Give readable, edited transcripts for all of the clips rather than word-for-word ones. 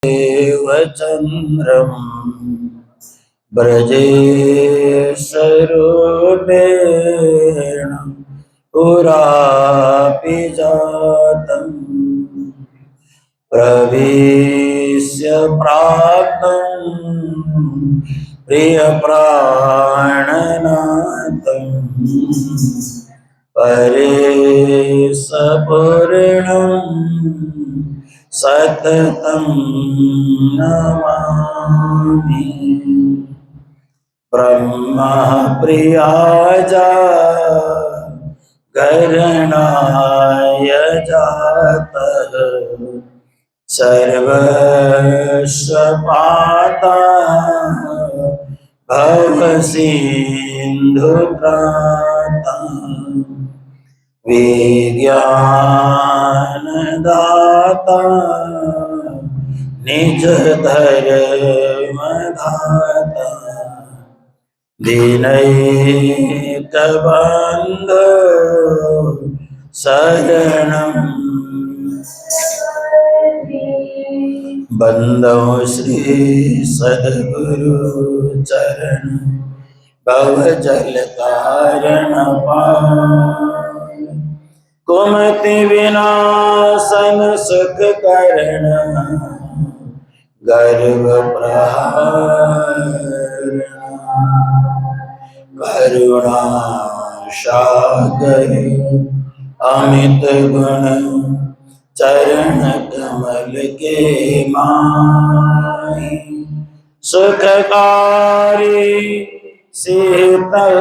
चंद्रम ब्रजेशरूपेण पुरापि जातम् प्रवेश्य प्राप्तं प्रियप्राणनाथं परेशपूर्णं सततं नमामि। ब्रह्मा प्रियाजा गणनाय जातः सर्वस्वपाता भवसिन्धुत्राता विज्ञानदाता निज धर्मदाता दीनैकबन्धो शरणं बंदो श्री सद्गुरु चरण भवजल तारण पार कुमति विनाशन सुख करण गर्व प्रहार करुणा सागर अमित गुण चरण कमल के माय सुखकारी शीतल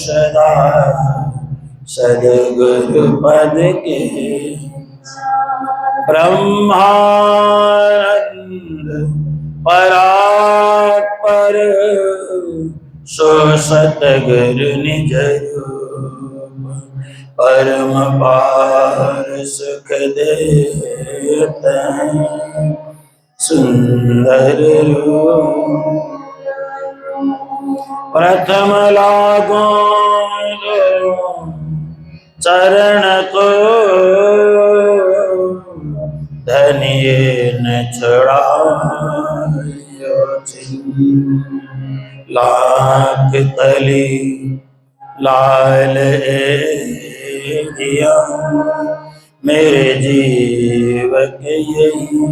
सदा सद्गुरु पद के ब्रह्मानंद परात्पर सो सतगुरु निज रूप परम पार सुख देते सुंदर रूप प्रथम लागो चरण को धनिये न छुड़ायो लाख तली लाल दिया मेरे जीव के यही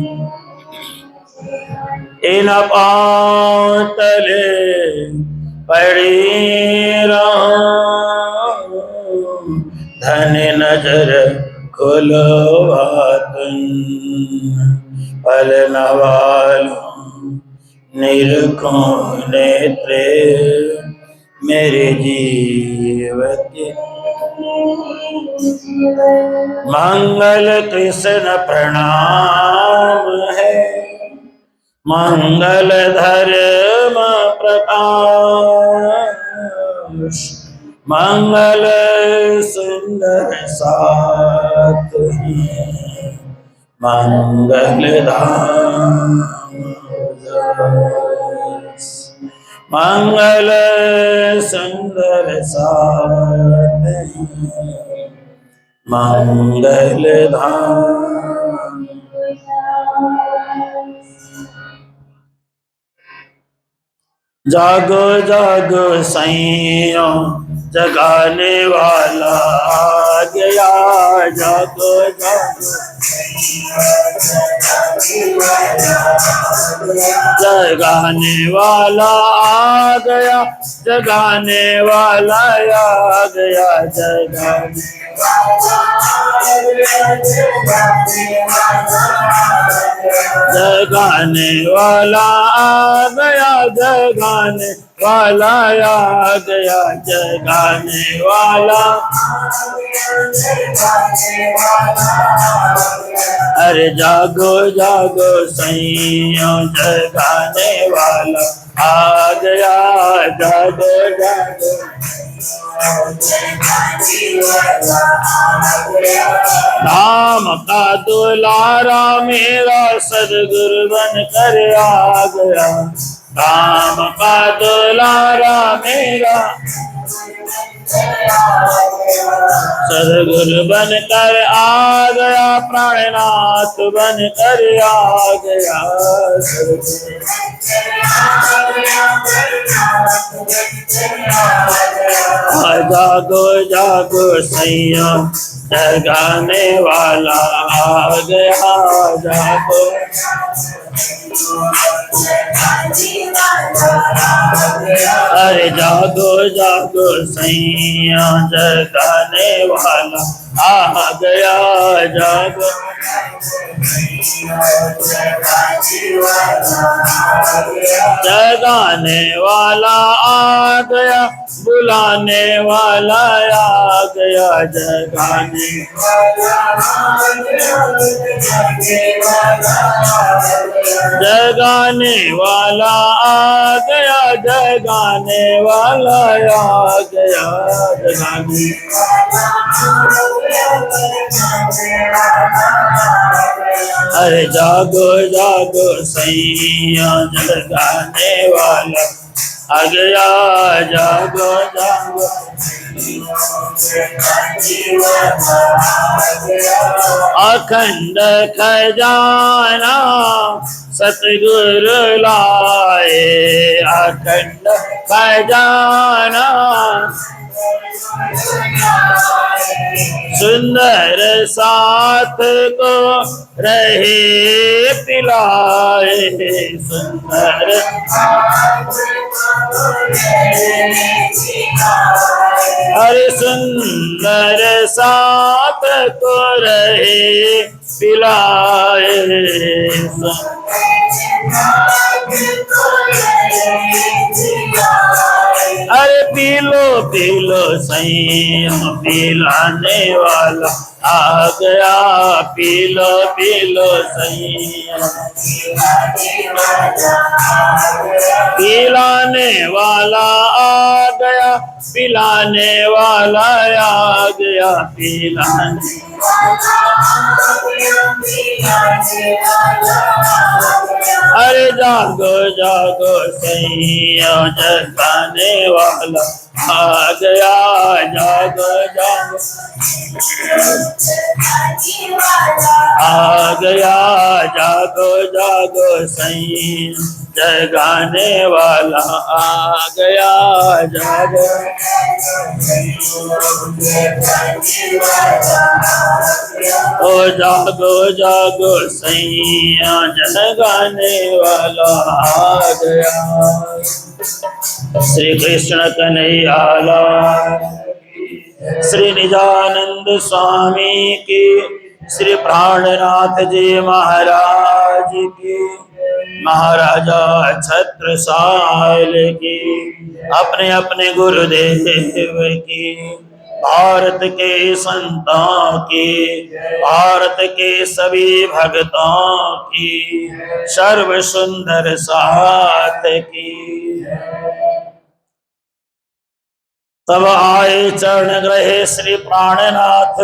इन पाँव तले पड़ी रहूं धन नजर खुलवातुन पल नवालूं निरखों नेत्रे मेरे जीव के मंगल कृष्ण प्रणाम है मंगल धर्म प्रकाश मंगल सुंदर साथ मंगल धाम मंगल सुंदर साथ मंगल धाम। जागो जागो सैयों जगाने वाला आ गया जागो जागो जगाने वाला आ गया जगाने वाला आ गया जगाने जगाने वाला आ गया जगाने वाला आ गया जगाने वाला अरे जागो जागो सैयों जगाने वाला आ गया जागो जागो नाम का दुलारा मेरा सद्गुरु बन कर आ गया नाम का दुलारा मेरा सदगुरु बन कर आ गया, प्राणनाथ बन कर आ गया। जागो जागो सैया, जगाने वाला आ गया। जागो अरे जागो जागो सैया, जगाने वाला आ गया। जागो जगाने वाला आ गया, बुलाने वाला आ गया। जगाने जगाने वाला आ गया, जगाने वाला आ गया। जगाने अरे जागो जागो सैया, जगाने वाला आ गया। जागो जागो अखंड खजाना सतगुरु लाए, अखंड खजाना सुंदर साथ को रहे पिलाए। सुंदर हरे सुंदर साथ को रहे पिलाए। अरे पीलो पीलो सैया, पिलाने वाला आ गया। पीलो पीलो सैया, पिलाने वाला आ गया, पिलाने वाला आ गया। पिलाने अरे जागो जागो सैया, जगाने वाला आ गया। जागो जागो आ गया। जागो जागो सैया, जगाने वाला आ गया। जागो ओ जागो जागो सैया, जगाने वाला आ गया। श्री कृष्ण कन्हैया लाल, श्री निजानंद स्वामी की, श्री प्राणनाथ जी महाराज की, महाराजा छत्रसाल की, अपने अपने गुरुदेव की, भारत के संतों की, भारत के सभी भक्तों की, सर्व सुंदर साथ की। तब आए चरण ग्रहे श्री प्राणनाथ,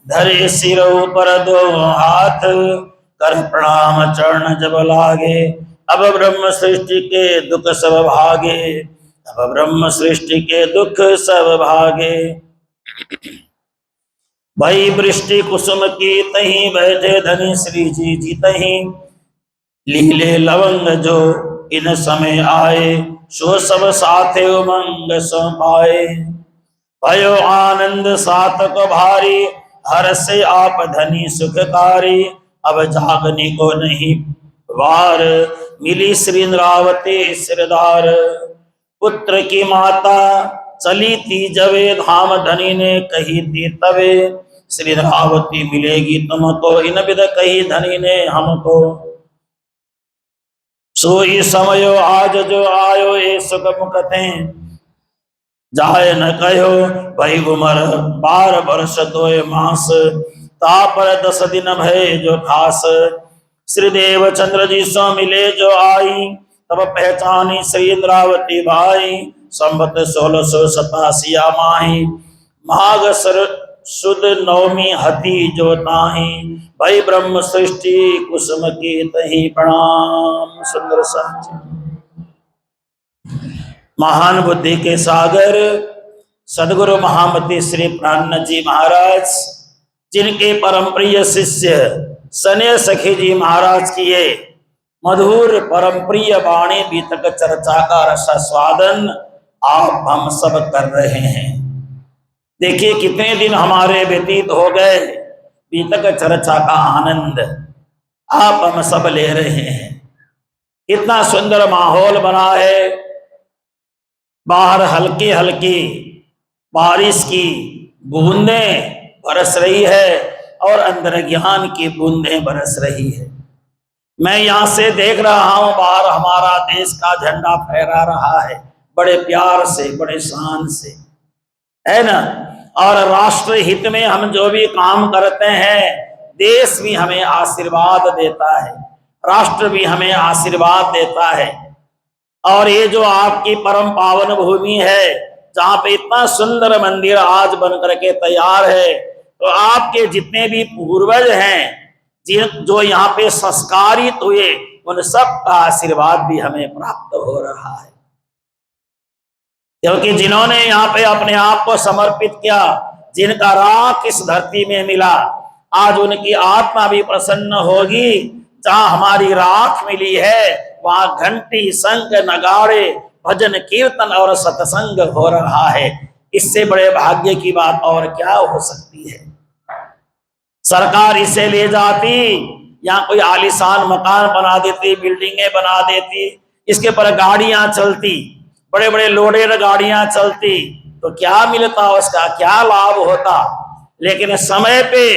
धरे सिर ऊपर दो हाथ, कर प्रणाम चरण जब लागे। अब ब्रह्म सृष्टि के दुख सब भागे, अब ब्रह्म सृष्टि के दुख सब भागे। भई वृष्टि कुसुम की तहीं, बैठे धनी श्री जी जीतहीं। लीले लवंग जो इन समय आए, सो सब साथे उमंग सम पाए। भयो आनंद सात को भारी, हर से आप धनी सुखकारी। अब जागने को नहीं वार, मिली श्री इंद्रावती सिरदार। पुत्र की माता चली थी जवे, धाम धनी ने कही थी तवे। श्री इंद्रावती मिलेगी तुमको, इन विध कही धनी ने हमको। सोई समयो आज जो आयो, ए सुख मुकतें जाय न कहो। भई उमर 12 वर्ष 2 मास, तापर 10 दिन भय जो खास। श्रीदेव चंद्र जी सो मिले जो आई, तब पहचानी श्री इंद्रावती भाई। संवत 1687 माही, माघ सुद नवमी हति जो ताही। भई ब्रह्म सृष्टि कुसुम की तही, प्रणाम सुंदर साची। महान बुद्धि के सागर सदगुरु महामती श्री प्राणनाथ जी महाराज, जिनके परम प्रिय शिष्य सने सखी जी महाराज की ये मधुर परम प्रिय वाणी बीतक चर्चा का रसास्वादन आप हम सब कर रहे हैं। देखिए कितने दिन हमारे व्यतीत हो गए, बीतक चर्चा का आनंद आप हम सब ले रहे हैं। इतना सुंदर माहौल बना है, बाहर हल्की हल्की बारिश की बूंदें बरस रही है और अंदर ज्ञान की बूंदें बरस रही है। मैं यहाँ से देख रहा हूँ, बाहर हमारा देश का झंडा फहरा रहा है बड़े प्यार से, बड़े शान से, है ना। और राष्ट्र हित में हम जो भी काम करते हैं, देश भी हमें आशीर्वाद देता है, राष्ट्र भी हमें आशीर्वाद देता है। और ये जो आपकी परम पावन भूमि है, जहाँ पे इतना सुंदर मंदिर आज बन करके तैयार है, तो आपके जितने भी पूर्वज हैं जो यहाँ पे संस्कारित हुए, उन सब का आशीर्वाद भी हमें प्राप्त हो रहा है। क्योंकि जिन्होंने यहाँ पे अपने आप को समर्पित किया, जिनका राख इस धरती में मिला, आज उनकी आत्मा भी प्रसन्न होगी। जहाँ हमारी राख मिली है, वहां घंटी शंख नगाड़े भजन कीर्तन और सत्संग हो रहा है। इससे बड़े भाग्य की बात और क्या हो सकती है। सरकार इसे ले जाती, यहाँ कोई आलीशान मकान बना देती, बिल्डिंगें बना देती, इसके पर गाड़ियां चलती, बड़े बड़े लोडेड गाड़ियां चलती, तो क्या मिलता, उसका क्या लाभ होता। लेकिन समय पे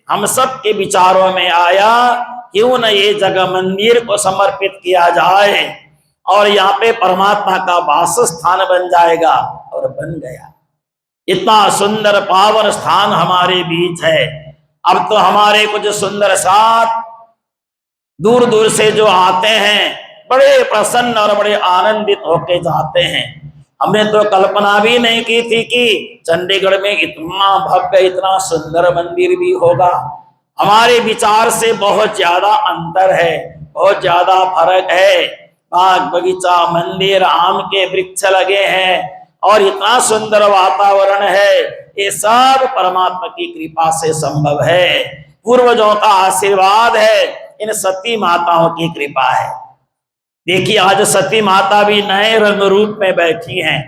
हम सब के विचारों में आया, क्यों न ये जगह मंदिर को समर्पित किया जाए और यहाँ पे परमात्मा का वास स्थान बन जाएगा, और बन गया। इतना सुंदर पावन स्थान हमारे बीच है। अब तो हमारे कुछ सुंदर साथ दूर दूर से जो आते हैं, बड़े प्रसन्न और बड़े आनंदित होके जाते हैं। हमने तो कल्पना भी नहीं की थी कि चंडीगढ़ में इतना भव्य, इतना सुंदर मंदिर भी होगा। हमारे विचार से बहुत ज्यादा अंतर है, बहुत ज्यादा फर्क है। बाग बगीचा, मंदिर, आम के वृक्ष लगे हैं और इतना सुंदर वातावरण है, ये सब परमात्मा की कृपा से संभव है। पूर्वजों का आशीर्वाद है, इन सती माताओं की कृपा है। देखिए आज सती माता भी नए रंग रूप में बैठी हैं,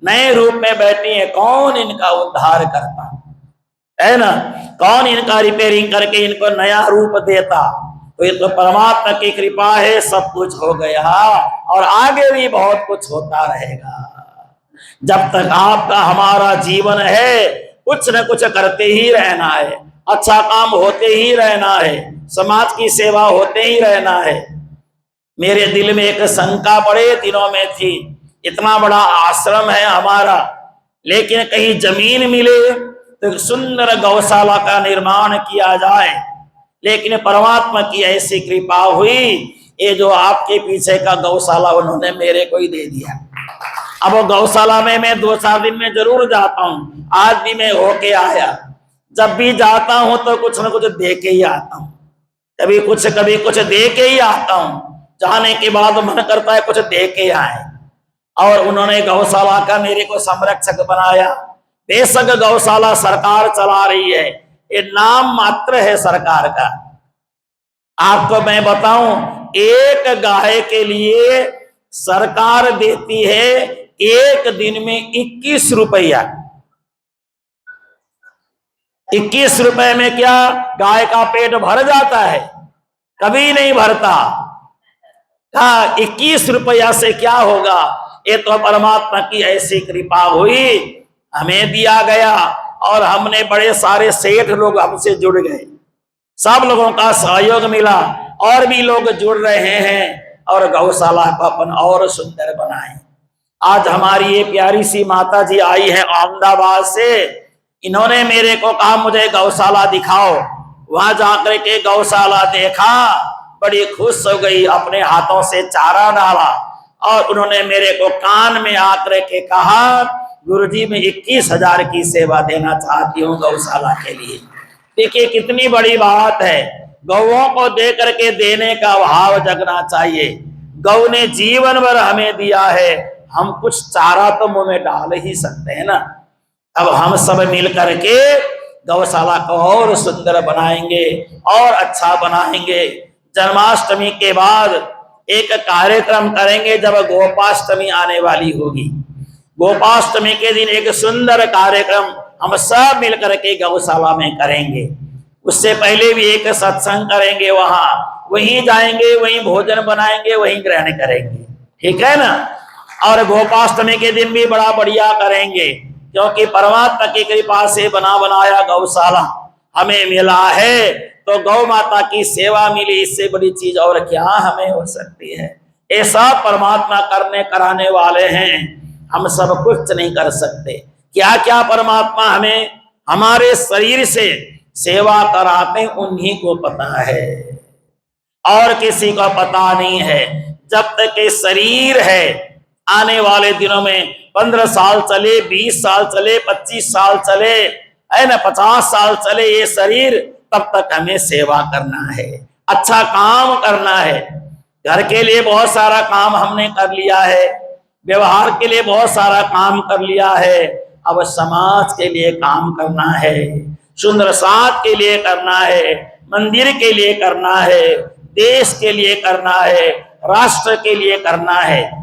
नए रूप में बैठी हैं। कौन इनका उद्धार करता है ना, कौन इनका रिपेयरिंग करके इनको नया रूप देता। तो ये तो परमात्मा की कृपा है, सब कुछ हो गया और आगे भी बहुत कुछ होता रहेगा। जब तक आपका हमारा जीवन है, कुछ न कुछ करते ही रहना है, अच्छा काम होते ही रहना है, समाज की सेवा होते ही रहना है। मेरे दिल में एक शंका बड़े दिनों में थी, इतना बड़ा आश्रम है हमारा, लेकिन कहीं जमीन मिले तो सुंदर गौशाला का निर्माण किया जाए। लेकिन परमात्मा की ऐसी कृपा हुई, ये जो आपके पीछे का गौशाला उन्होंने मेरे को ही दे दिया। अब वो गौशाला में मैं 2-4 दिन में जरूर जाता हूँ, आज भी मैं होके आया। जब भी जाता हूँ तो कुछ न कुछ दे के ही आता हूँ, कभी कुछ दे के ही आता हूँ। जाने के बाद मन करता है कुछ दे के आए। और उन्होंने गौशाला का मेरे को संरक्षक बनाया। बेशक गौशाला सरकार चला रही है, ये नाम मात्र है सरकार का। आपको मैं बताऊं, एक गाय के लिए सरकार देती है एक दिन में 21 रुपया। 21 रुपए में क्या गाय का पेट भर जाता है? कभी नहीं भरता। कहा 21 रुपया से क्या होगा? ये तो परमात्मा की ऐसी कृपा हुई, हमें दिया गया और हमने बड़े सारे सेठ लोग हमसे जुड़ गए, सब लोगों का सहयोग मिला और भी लोग जुड़ रहे हैं और गौशाला को अपन और सुंदर बनाए। आज हमारी ये प्यारी सी माता जी आई है अहमदाबाद से, इन्होंने मेरे को कहा मुझे गौशाला दिखाओ। वहां जाकर के गौशाला देखा, बड़ी खुश हो गई, अपने हाथों से चारा डाला और उन्होंने मेरे को कान में आकर के कहा, गुरुजी मैं 21,000 की सेवा देना चाहती हूँ गौशाला के लिए। देखिए कितनी बड़ी बात है, गौओं को दे करके देने का भाव जगना चाहिए। गौ ने जीवन भर हमें दिया है, हम कुछ चारा तो मुंह में डाल ही सकते हैं ना। अब हम सब मिल करके गौशाला को और सुंदर बनाएंगे और अच्छा बनाएंगे। जन्माष्टमी के बाद एक कार्यक्रम करेंगे जब गोपाष्टमी आने वाली होगी। गोपाष्टमी के दिन एक सुंदर कार्यक्रम हम सब मिल करके गौशाला में करेंगे। उससे पहले भी एक सत्संग करेंगे, वहीं जाएंगे, वहीं भोजन बनाएंगे, वहीं ग्रहण करेंगे, ठीक है ना। और गोपाष्टमी के दिन भी बड़ा बढ़िया करेंगे, क्योंकि परमात्मा की कृपा से बना बनाया गौशाला हमें मिला है, तो गौ माता की सेवा मिली, इससे बड़ी चीज और क्या हमें हो सकती है। ये सब परमात्मा करने कराने वाले हैं, हम सब कुछ नहीं कर सकते। क्या क्या परमात्मा हमें हमारे शरीर से सेवा कराते उन्हीं को पता है, और किसी को पता नहीं है। जब तक ये शरीर है, आने वाले दिनों में 15 साल चले, 20 साल चले, 25 साल चले, है ना, 50 साल चले ये शरीर, तब तक हमें सेवा करना है, अच्छा काम करना है। घर के लिए बहुत सारा काम हमने कर लिया है, व्यवहार के लिए बहुत सारा काम कर लिया है, अब समाज के लिए काम करना है, सुंदर साथ के लिए करना है, मंदिर के लिए करना है, देश के लिए करना है, राष्ट्र के लिए करना है।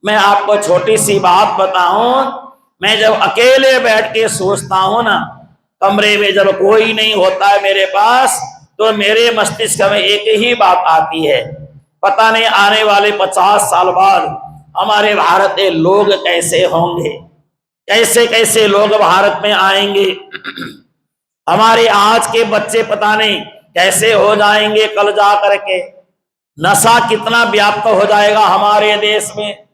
मैं आपको छोटी सी बात बताऊं, मैं जब अकेले बैठ के सोचता हूं ना, कमरे में जब कोई नहीं होता है मेरे पास, तो मेरे मस्तिष्क में एक ही बात आती है, पता नहीं आने वाले 50 साल बाद हमारे भारत के लोग कैसे होंगे, कैसे कैसे लोग भारत में आएंगे, हमारे आज के बच्चे पता नहीं कैसे हो जाएंगे कल जा करके, नशा कितना व्याप्त हो जाएगा हमारे देश में,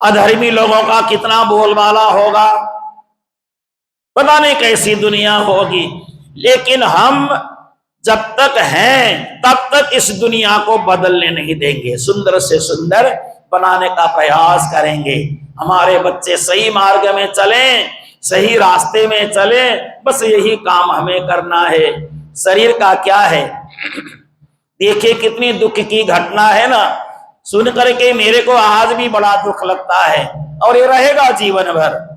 अधर्मी लोगों का कितना बोलबाला होगा, पता नहीं कैसी दुनिया होगी। लेकिन हम जब तक हैं तब तक इस दुनिया को बदलने नहीं देंगे, सुंदर से सुंदर बनाने का प्रयास करेंगे। हमारे बच्चे सही मार्ग में चलें, सही रास्ते में चलें, बस यही काम हमें करना है। शरीर का क्या है, देखिए कितनी दुख की घटना है ना, सुन करके मेरे को आज भी बड़ा दुख लगता है, और ये रहेगा जीवन भर।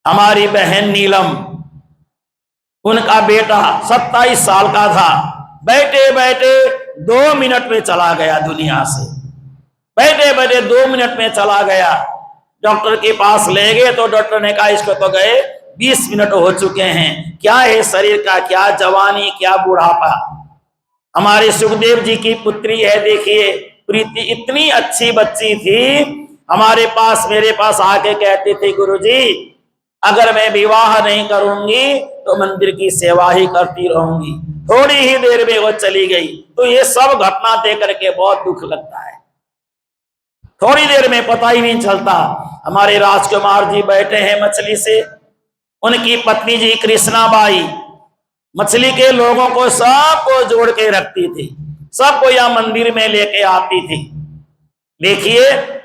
हमारी बहन नीलम, उनका बेटा 27 साल का था, बैठे बैठे 2 मिनट में चला गया दुनिया से, बैठे बैठे 2 मिनट में चला गया। डॉक्टर के पास ले गए तो डॉक्टर ने कहा इसको तो गए 20 मिनट हो चुके हैं, क्या है शरीर का, क्या जवानी, क्या बुढ़ापा। हमारे सुखदेव जी की पुत्री है, देखिए प्रीति, इतनी अच्छी बच्ची थी, हमारे पास मेरे पास आके कहती थी गुरुजी अगर मैं विवाह नहीं करूंगी तो मंदिर की सेवा ही करती रहूंगी। थोड़ी ही देर में वो चली गई। तो ये सब घटना देख करके बहुत दुख लगता है, थोड़ी देर में पता ही नहीं चलता। हमारे राजकुमार जी बैठे हैं मछली से, उनकी पत्नी जी कृष्णाबाई मछली के लोगों को सबको जोड़ के रखती थी, सबको यहां मंदिर में लेके आती थी। देखिए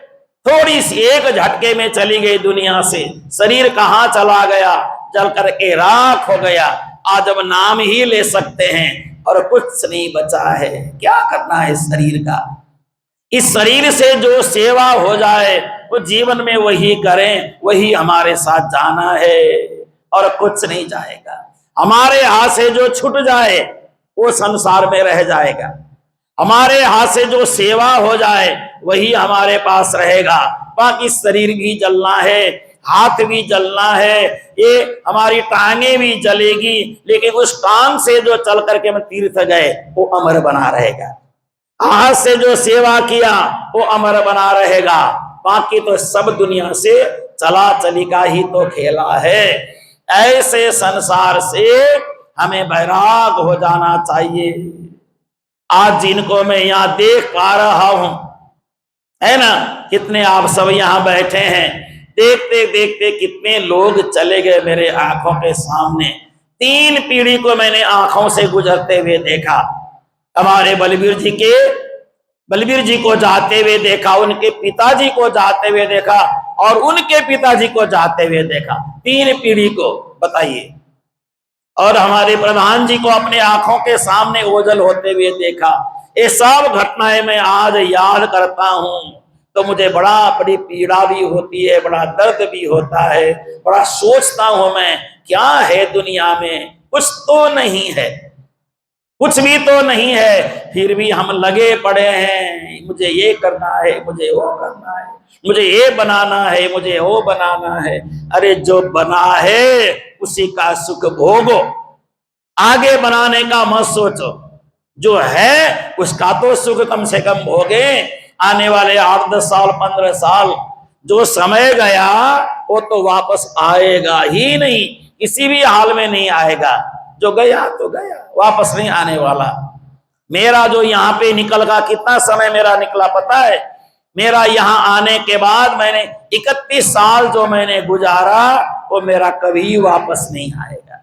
थोड़ी सी एक झटके में चली गई दुनिया से, शरीर कहां चला गया, जल करके राख हो गया। आज अब नाम ही ले सकते हैं और कुछ नहीं बचा है। क्या करना है शरीर का, इस शरीर से जो सेवा हो जाए वो जीवन में वही करें, वही हमारे साथ जाना है और कुछ नहीं जाएगा। हमारे हाथ से जो छूट जाए वो संसार में रह जाएगा, हमारे हाथ से जो सेवा हो जाए वही हमारे पास रहेगा। बाकी शरीर भी जलना है, हाथ भी जलना है, ये हमारी टांगे भी जलेगी, लेकिन उस टांग से जो चल करके हम तीर्थ गए वो अमर बना रहेगा। हाथ से जो सेवा किया वो अमर बना रहेगा। बाकी तो सब दुनिया से चला चली का ही तो खेला है। ऐसे संसार से हमें वैराग हो जाना चाहिए। आज जिनको मैं यहाँ देख पा रहा हूं, है ना, कितने आप सब यहाँ बैठे हैं, देखते देखते कितने लोग चले गए मेरे आंखों के सामने। 3 पीढ़ी को मैंने आंखों से गुजरते हुए देखा। हमारे बलबीर जी को जाते हुए देखा, उनके पिताजी को जाते हुए देखा और उनके पिताजी को जाते हुए देखा, 3 पीढ़ी को, बताइए। और हमारे प्रधान जी को अपने आंखों के सामने ओझल होते हुए देखा। ये सब घटनाएं मैं आज याद करता हूं, तो मुझे बड़ी पीड़ा भी होती है, बड़ा दर्द भी होता है, बड़ा सोचता हूं मैं क्या है दुनिया में, कुछ तो नहीं है, कुछ भी तो नहीं है, फिर भी हम लगे पड़े हैं, मुझे ये करना है, मुझे वो करना है, मुझे ये बनाना है, मुझे वो बनाना है। अरे जो बना है उसी का सुख भोगो, आगे बनाने का मत सोचो, जो है उसका तो सुख कम से कम भोगे। आने वाले 8-10 साल 15 साल जो समय गया वो तो वापस आएगा ही नहीं, किसी भी हाल में नहीं आएगा। जो गया तो गया, वापस नहीं आने वाला। मेरा जो यहाँ पे निकल का कितना समय मेरा निकला पता है? मेरा यहाँ आने के बाद मैंने 31 साल जो मैंने गुजारा वो मेरा कभी वापस नहीं आएगा।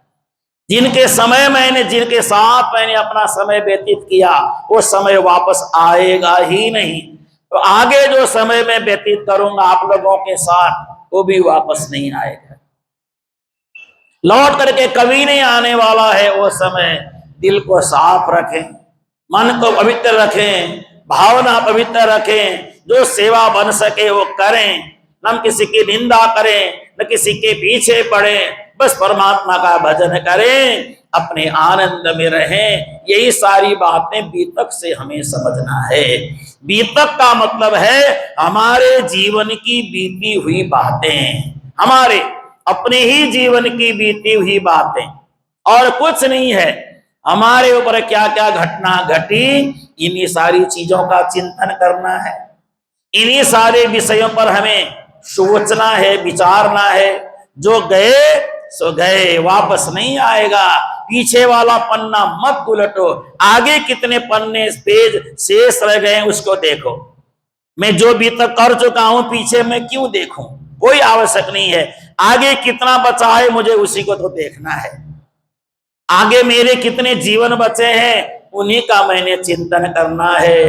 जिनके साथ मैंने अपना समय व्यतीत किया वो समय वापस आएगा ही नहीं। तो आगे जो समय मैं व्यतीत करूंगा आप लोगों के साथ वो भी वापस नहीं आएगा, लौट करके कभी नहीं आने वाला है वो समय। दिल को साफ रखें, मन को पवित्र रखें, भावना पवित्र रखें, जो सेवा बन सके वो करें, न किसी की निंदा करें, न किसी के पीछे पड़े, बस परमात्मा का भजन करें, अपने आनंद में रहें। यही सारी बातें बीतक से हमें समझना है। बीतक का मतलब है हमारे जीवन की बीती हुई बातें, हमारे अपने ही जीवन की बीती हुई बातें, और कुछ नहीं है। हमारे ऊपर क्या क्या घटना घटी, इन्हीं सारी चीजों का चिंतन करना है, इन्हीं सारे विषयों पर हमें सोचना है, विचारना है। जो गए सो गए, वापस नहीं आएगा। पीछे वाला पन्ना मत उलटो, आगे कितने पन्ने पेज शेष रह गए उसको देखो। मैं जो भी तक कर चुका हूं पीछे मैं क्यों देखूं, कोई आवश्यक नहीं है। आगे कितना बचा है मुझे उसी को तो देखना है। आगे मेरे कितने जीवन बचे हैं उन्हीं का मैंने चिंतन करना है।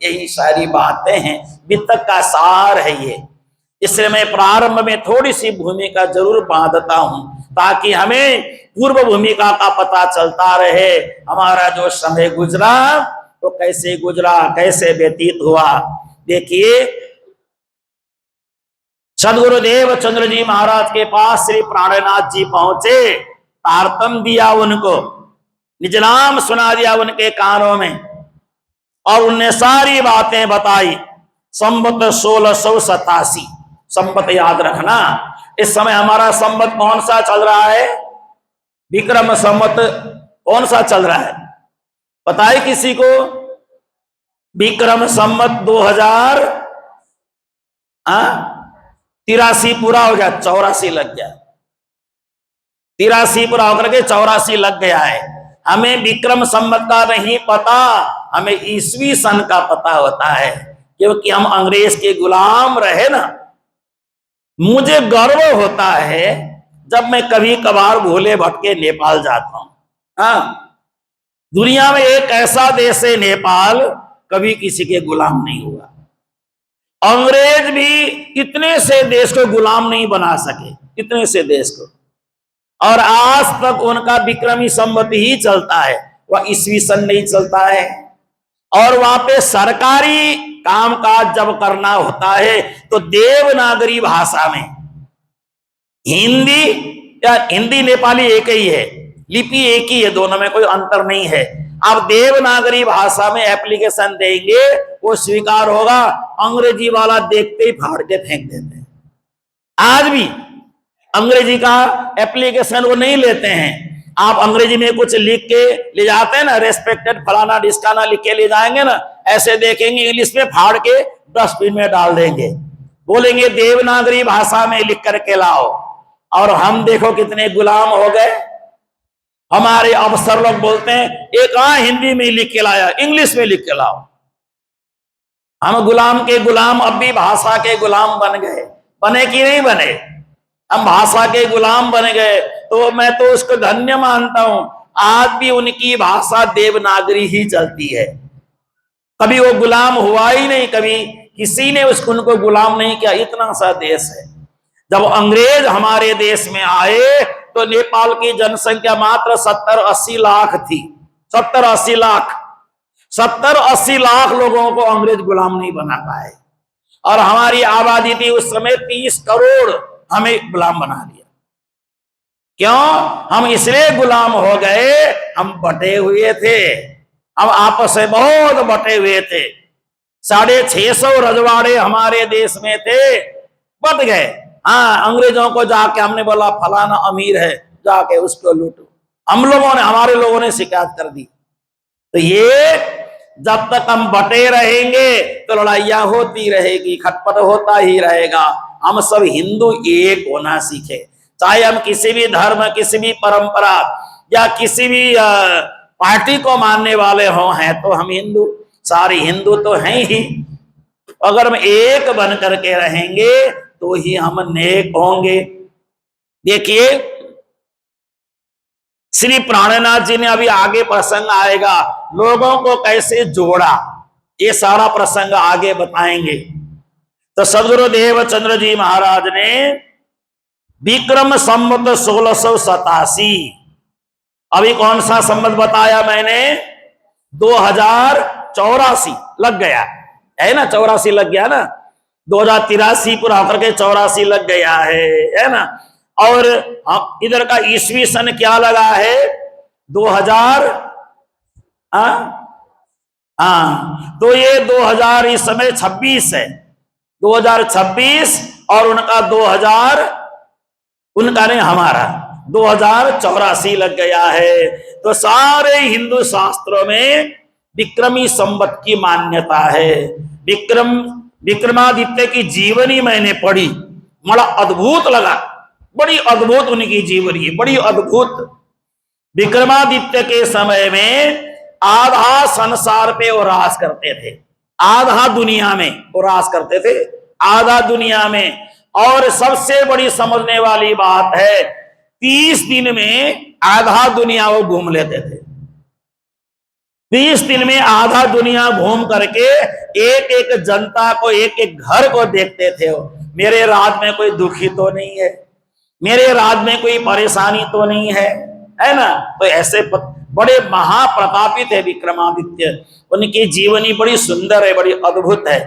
यही सारी बातें हैं, वितक का सार है ये। इसलिए मैं प्रारंभ में थोड़ी सी भूमिका जरूर बांधता हूं ताकि हमें पूर्व भूमिका का पता चलता रहे। हमारा जो समय गुजरा तो कैसे गुजरा, कैसे व्यतीत हुआ। देखिए सदगुरुदेव चंद्र जी महाराज के पास श्री प्राणनाथ जी पहुंचे, तारतम दिया उनको, निज नाम सुना दिया उनके कानों में, और उनने सारी बातें बताई। संवत 1687, संवत याद रखना। इस समय हमारा संवत कौन सा चल रहा है? विक्रम संवत कौन सा चल रहा है बताइए किसी को? विक्रम संवत 2083 पूरा हो गया, 84 लग गया, 83 पूरा होकर के 84 लग गया है। हमें विक्रम संवत का नहीं पता, हमें ईसवी सन का पता होता है, क्योंकि हम अंग्रेज के गुलाम रहे ना। मुझे गर्व होता है जब मैं कभी कभार भूले भटके नेपाल जाता हूं। दुनिया में एक ऐसा देश है नेपाल, कभी किसी के गुलाम नहीं हुआ। अंग्रेज भी इतने से देश को गुलाम नहीं बना सके, इतने से देश को, और आज तक उनका विक्रमी संवत ही चलता है, वह ईसवी सन नहीं चलता है। और वहां पे सरकारी कामकाज जब करना होता है तो देवनागरी भाषा में, हिंदी नेपाली एक ही है, लिपि एक ही है, दोनों में कोई अंतर नहीं है। आप देवनागरी भाषा में एप्लीकेशन देंगे वो स्वीकार होगा, अंग्रेजी वाला देखते ही फाड़ के फेंक देते हैं। आज भी अंग्रेजी का एप्लीकेशन वो नहीं लेते हैं। आप अंग्रेजी में कुछ लिख के ले जाते हैं ना, रेस्पेक्टेड फलाना डिस्काना लिख के ले जाएंगे ना, ऐसे देखेंगे इंग्लिश में फाड़ के डस्टबिन में डाल देंगे, बोलेंगे देवनागरी भाषा में लिख करके लाओ। और हम देखो कितने गुलाम हो गए। हमारे अफसर लोग बोलते हैं एक हिंदी में लिख के लाया, इंग्लिश में लिख के लाओ। हम गुलाम के गुलाम अब भी भाषा के गुलाम बन गए, बने कि नहीं बने? हम भाषा के गुलाम बन गए, तो मैं तो उसको धन्य मानता हूं। आज भी उनकी भाषा देवनागरी ही चलती है, कभी वो गुलाम हुआ ही नहीं, कभी किसी ने उनको गुलाम नहीं किया। इतना सा देश है। जब अंग्रेज हमारे देश में आए तो नेपाल की जनसंख्या मात्र 70-80 लाख थी। 70-80 लाख लोगों को अंग्रेज गुलाम नहीं बना पाए। और हमारी आबादी थी उस समय 30 करोड़, हमें गुलाम बना दिया। क्यों? हम इसलिए गुलाम हो गए, हम बटे हुए थे, हम आपस में बहुत बटे हुए थे। 650 रजवाड़े हमारे देश में थे, बट गए। हाँ, अंग्रेजों को जाके हमने बोला फलाना अमीर है, जाके उसको लूटो। हम लोगों ने, हमारे लोगों ने शिकायत कर दी। तो ये जब तक हम बटे रहेंगे तो लड़ाइयां होती रहेगी, खटपट होता ही रहेगा। हम सब हिंदू एक होना सीखे, चाहे हम किसी भी धर्म, किसी भी परंपरा या किसी भी पार्टी को मानने वाले हो, हैं तो हम हिंदू, सारे हिंदू तो हैं ही। अगर हम एक बन करके रहेंगे तो ही हम नेक होंगे। देखिए श्री प्राणनाथ जी ने, अभी आगे प्रसंग आएगा, लोगों को कैसे जोड़ा, ये सारा प्रसंग आगे बताएंगे। तो सदगुरुदेव चंद्र जी महाराज ने विक्रम संवत 1687, अभी कौन सा संवत बताया मैंने? 2084 लग गया है ना, 84 लग गया ना, 2083 पूरा होकर के 84 लग गया है ना। और इधर का ईस्वी सन क्या लगा है? 2000, तो ये 2000 इस समय 26 है, 2026 और उनका 2000, उनका नहीं हमारा 2084 लग गया है। तो सारे हिंदू शास्त्रों में विक्रमी संवत की मान्यता है। विक्रमादित्य की जीवनी मैंने पढ़ी, बड़ा अद्भुत लगा, बड़ी अद्भुत उनकी जीवनी, बड़ी अद्भुत। विक्रमादित्य के समय में आधा संसार पे वो राज करते थे, आधा दुनिया में वो राज करते थे, आधा दुनिया में। और सबसे बड़ी समझने वाली बात है, 30 दिन में आधा दुनिया वो घूम लेते थे। 30 दिन में आधा दुनिया घूम करके एक एक जनता को, एक एक घर को देखते थे। मेरे राज्य में कोई दुखी तो नहीं है, मेरे राज्य में कोई परेशानी तो नहीं है ना। तो ऐसे बड़े महाप्रतापी थे विक्रमादित्य, उनकी जीवनी बड़ी सुंदर है, बड़ी अद्भुत है।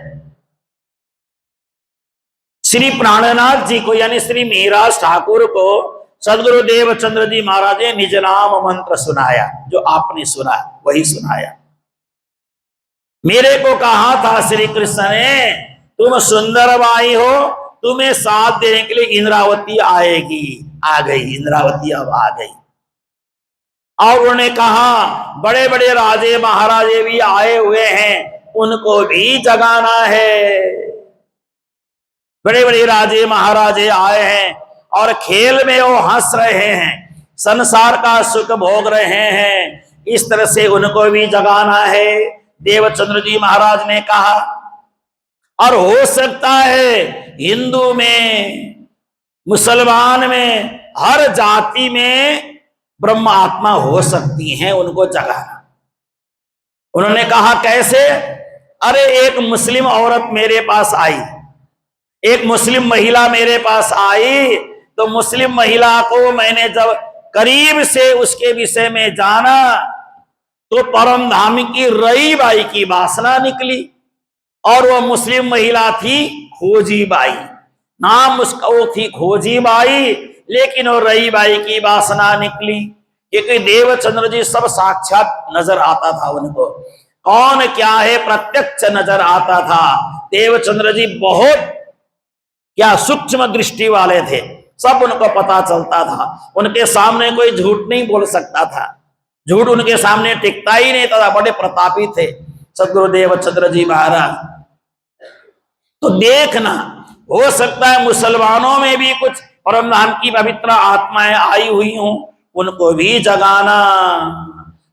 श्री प्राणनाथ जी को यानी श्री मिहिराज ठाकुर को सदगुरुदेव चंद्र जी महाराज ने निज नाम मंत्र सुनाया, जो आपने सुना वही सुनाया। मेरे को कहा था श्री कृष्ण ने, तुम सुंदर बाई हो, तुम्हें साथ देने के लिए इंद्रावती आएगी। आ गई इंद्रावती, अब आ गई। और उन्होंने कहा बड़े बड़े राजे महाराजे भी आए हुए हैं, उनको भी जगाना है। बड़े बड़े राजे महाराजे आए हैं और खेल में वो हंस रहे हैं, संसार का सुख भोग रहे हैं, इस तरह से उनको भी जगाना है, देवचंद्र जी महाराज ने कहा। और हो सकता है हिंदू में, मुसलमान में, हर जाति में ब्रह्म आत्मा हो सकती हैं, उनको जगाना। उन्होंने कहा कैसे? अरे एक मुस्लिम औरत मेरे पास आई, एक मुस्लिम महिला मेरे पास आई, तो मुस्लिम महिला को मैंने जब करीब से उसके विषय में जाना तो परम धाम की रई बाई की वासना निकली। और वो मुस्लिम महिला थी खोजी बाई, नाम उसका वो थी खोजी बाई, लेकिन वो रई बाई की वासना निकली। क्योंकि देवचंद्र जी सब साक्षात नजर आता था उनको, कौन क्या है प्रत्यक्ष नजर आता था। देवचंद्र जी बहुत क्या सूक्ष्म दृष्टि वाले थे, सब उनको पता चलता था। उनके सामने कोई झूठ नहीं बोल सकता था, झूठ उनके सामने टिकता ही नहीं था, बड़े प्रतापी थे सदगुरुदेव चंद्र जी महाराज। तो देखना, हो सकता है मुसलमानों में भी कुछ परम धाम की पवित्र आत्माएं आई हुई हों, उनको भी जगाना।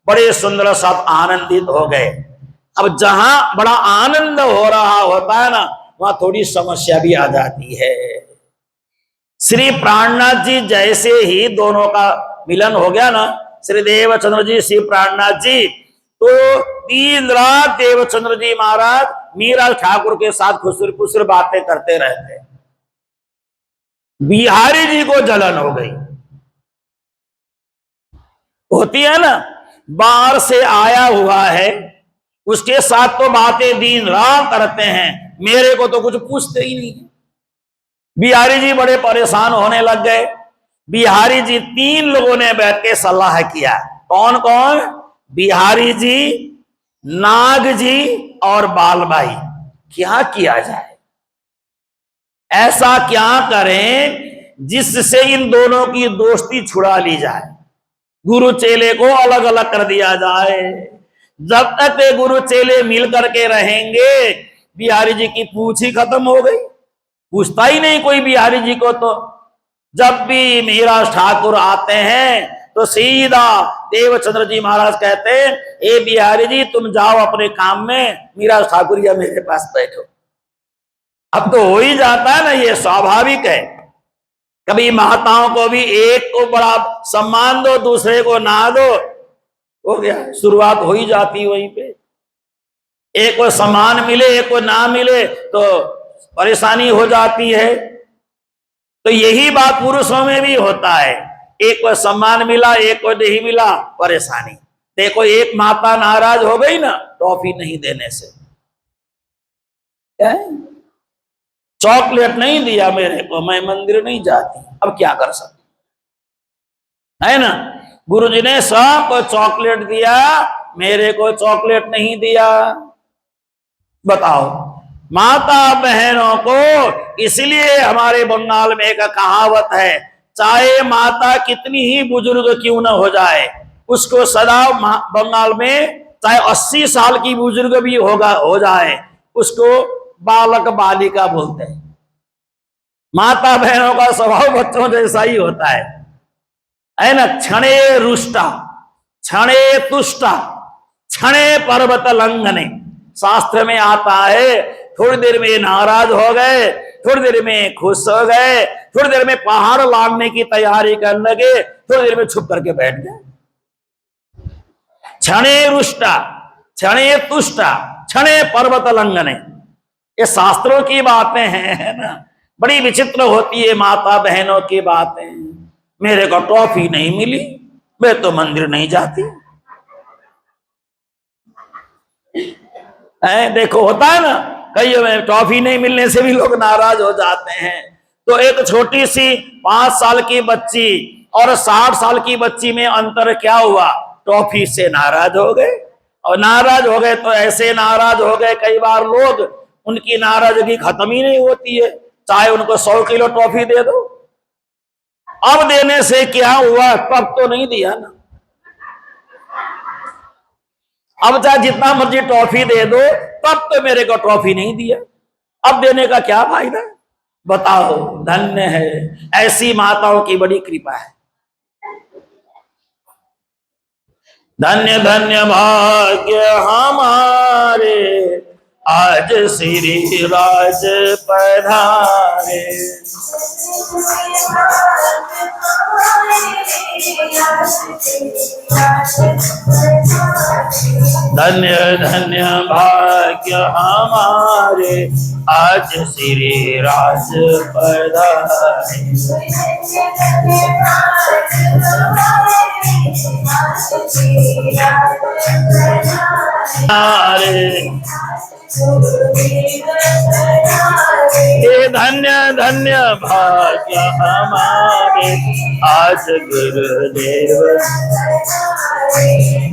बड़े सुंदर सब आनंदित हो गए। अब जहां बड़ा आनंद हो रहा होता है ना, वहां थोड़ी समस्या भी आ जाती है। श्री प्राणनाथ जी जैसे ही दोनों का मिलन हो गया ना, श्री देवचंद्र जी श्री प्राणनाथ जी, तो दिन रात देवचंद्र जी महाराज मिहिराज ठाकुर के साथ खुसर खुसर बातें करते रहते। बिहारी जी को जलन हो गई, होती है ना, बाहर से आया हुआ है, उसके साथ तो बातें दिन रात करते हैं, मेरे को तो कुछ पूछते ही नहीं। बिहारी जी बड़े परेशान होने लग गए। बिहारी जी 3 लोगों ने बैठ के सलाह किया। कौन कौन? बिहारी जी, नाग जी और बालबाई। क्या किया जाए, ऐसा क्या करें जिससे इन दोनों की दोस्ती छुड़ा ली जाए, गुरु चेले को अलग अलग कर दिया जाए। जब तक ये गुरु चेले मिल करके रहेंगे, बिहारी जी की पूछ ही खत्म हो गई। पूछता ही नहीं कोई बिहारी जी को। तो जब भी मीरा ठाकुर आते हैं तो सीधा देवचंद्र जी महाराज कहते हैं, ए बिहारी जी तुम जाओ अपने काम में, मीरा ठाकुर या मेरे पास बैठो। अब तो हो ही जाता है ना, ये स्वाभाविक है। कभी माताओं को भी एक को बड़ा सम्मान दो, दूसरे को ना दो, हो गया, शुरुआत हो ही जाती वहीं पे। एक को सम्मान मिले एक को ना मिले तो परेशानी हो जाती है। तो यही बात पुरुषों में भी होता है, एक को सम्मान मिला एक को नहीं मिला, परेशानी। देखो एक माता नाराज हो गई ना टॉफी नहीं देने से, चॉकलेट नहीं दिया मेरे को, मैं मंदिर नहीं जाती। अब क्या कर सकते है ना, गुरुजी ने सबको चॉकलेट दिया, मेरे को चॉकलेट नहीं दिया। बताओ, माता बहनों को, इसलिए हमारे बंगाल में एक कहावत है, चाहे माता कितनी ही बुजुर्ग क्यों न हो जाए, उसको सदा बंगाल में चाहे 80 साल की बुजुर्ग भी हो जाए, उसको बालक बालिका बोलते हैं। माता बहनों का स्वभाव बच्चों जैसा ही होता है ना। क्षणे रुष्टा, क्षणे तुष्टा, क्षणे पर्वत लंघने, शास्त्र में आता है। थोड़ी देर में नाराज हो गए, थोड़ी देर में खुश हो गए, थोड़ी देर में पहाड़ लांघने की तैयारी करने लगे, थोड़ी देर में छुप करके बैठ गए। क्षणे रुष्टा, क्षणे तुष्टा, क्षणे पर्वत लंघने, ये शास्त्रों की बातें हैं ना। बड़ी विचित्र होती है माता बहनों की बातें। मेरे को टॉफी नहीं मिली, मैं तो मंदिर नहीं जाती। देखो होता है ना, कई में टॉफी नहीं मिलने से भी लोग नाराज हो जाते हैं। तो एक छोटी सी 5 साल की बच्ची और 60 साल की बच्ची में अंतर क्या हुआ? टॉफी से नाराज हो गए। और नाराज हो गए तो ऐसे नाराज हो गए, कई बार लोग उनकी नाराजगी खत्म ही नहीं होती है, चाहे उनको 100 किलो टॉफी दे दो। अब देने से क्या हुआ, तब तो नहीं दिया ना। अब चाहे जितना मर्जी टॉफी दे दो, तब तो मेरे को टॉफी नहीं दिया, अब देने का क्या फायदा? बताओ, धन्य है, ऐसी माताओं की बड़ी कृपा है। धन्य धन्य भाग्य हमारे, आज श्री राज पधारे। धन्य धन्य भाग्य हमारे, आज श्री राज पधारे। ये धन्य धन्य भाग्य हमारे, आज गुरुदेव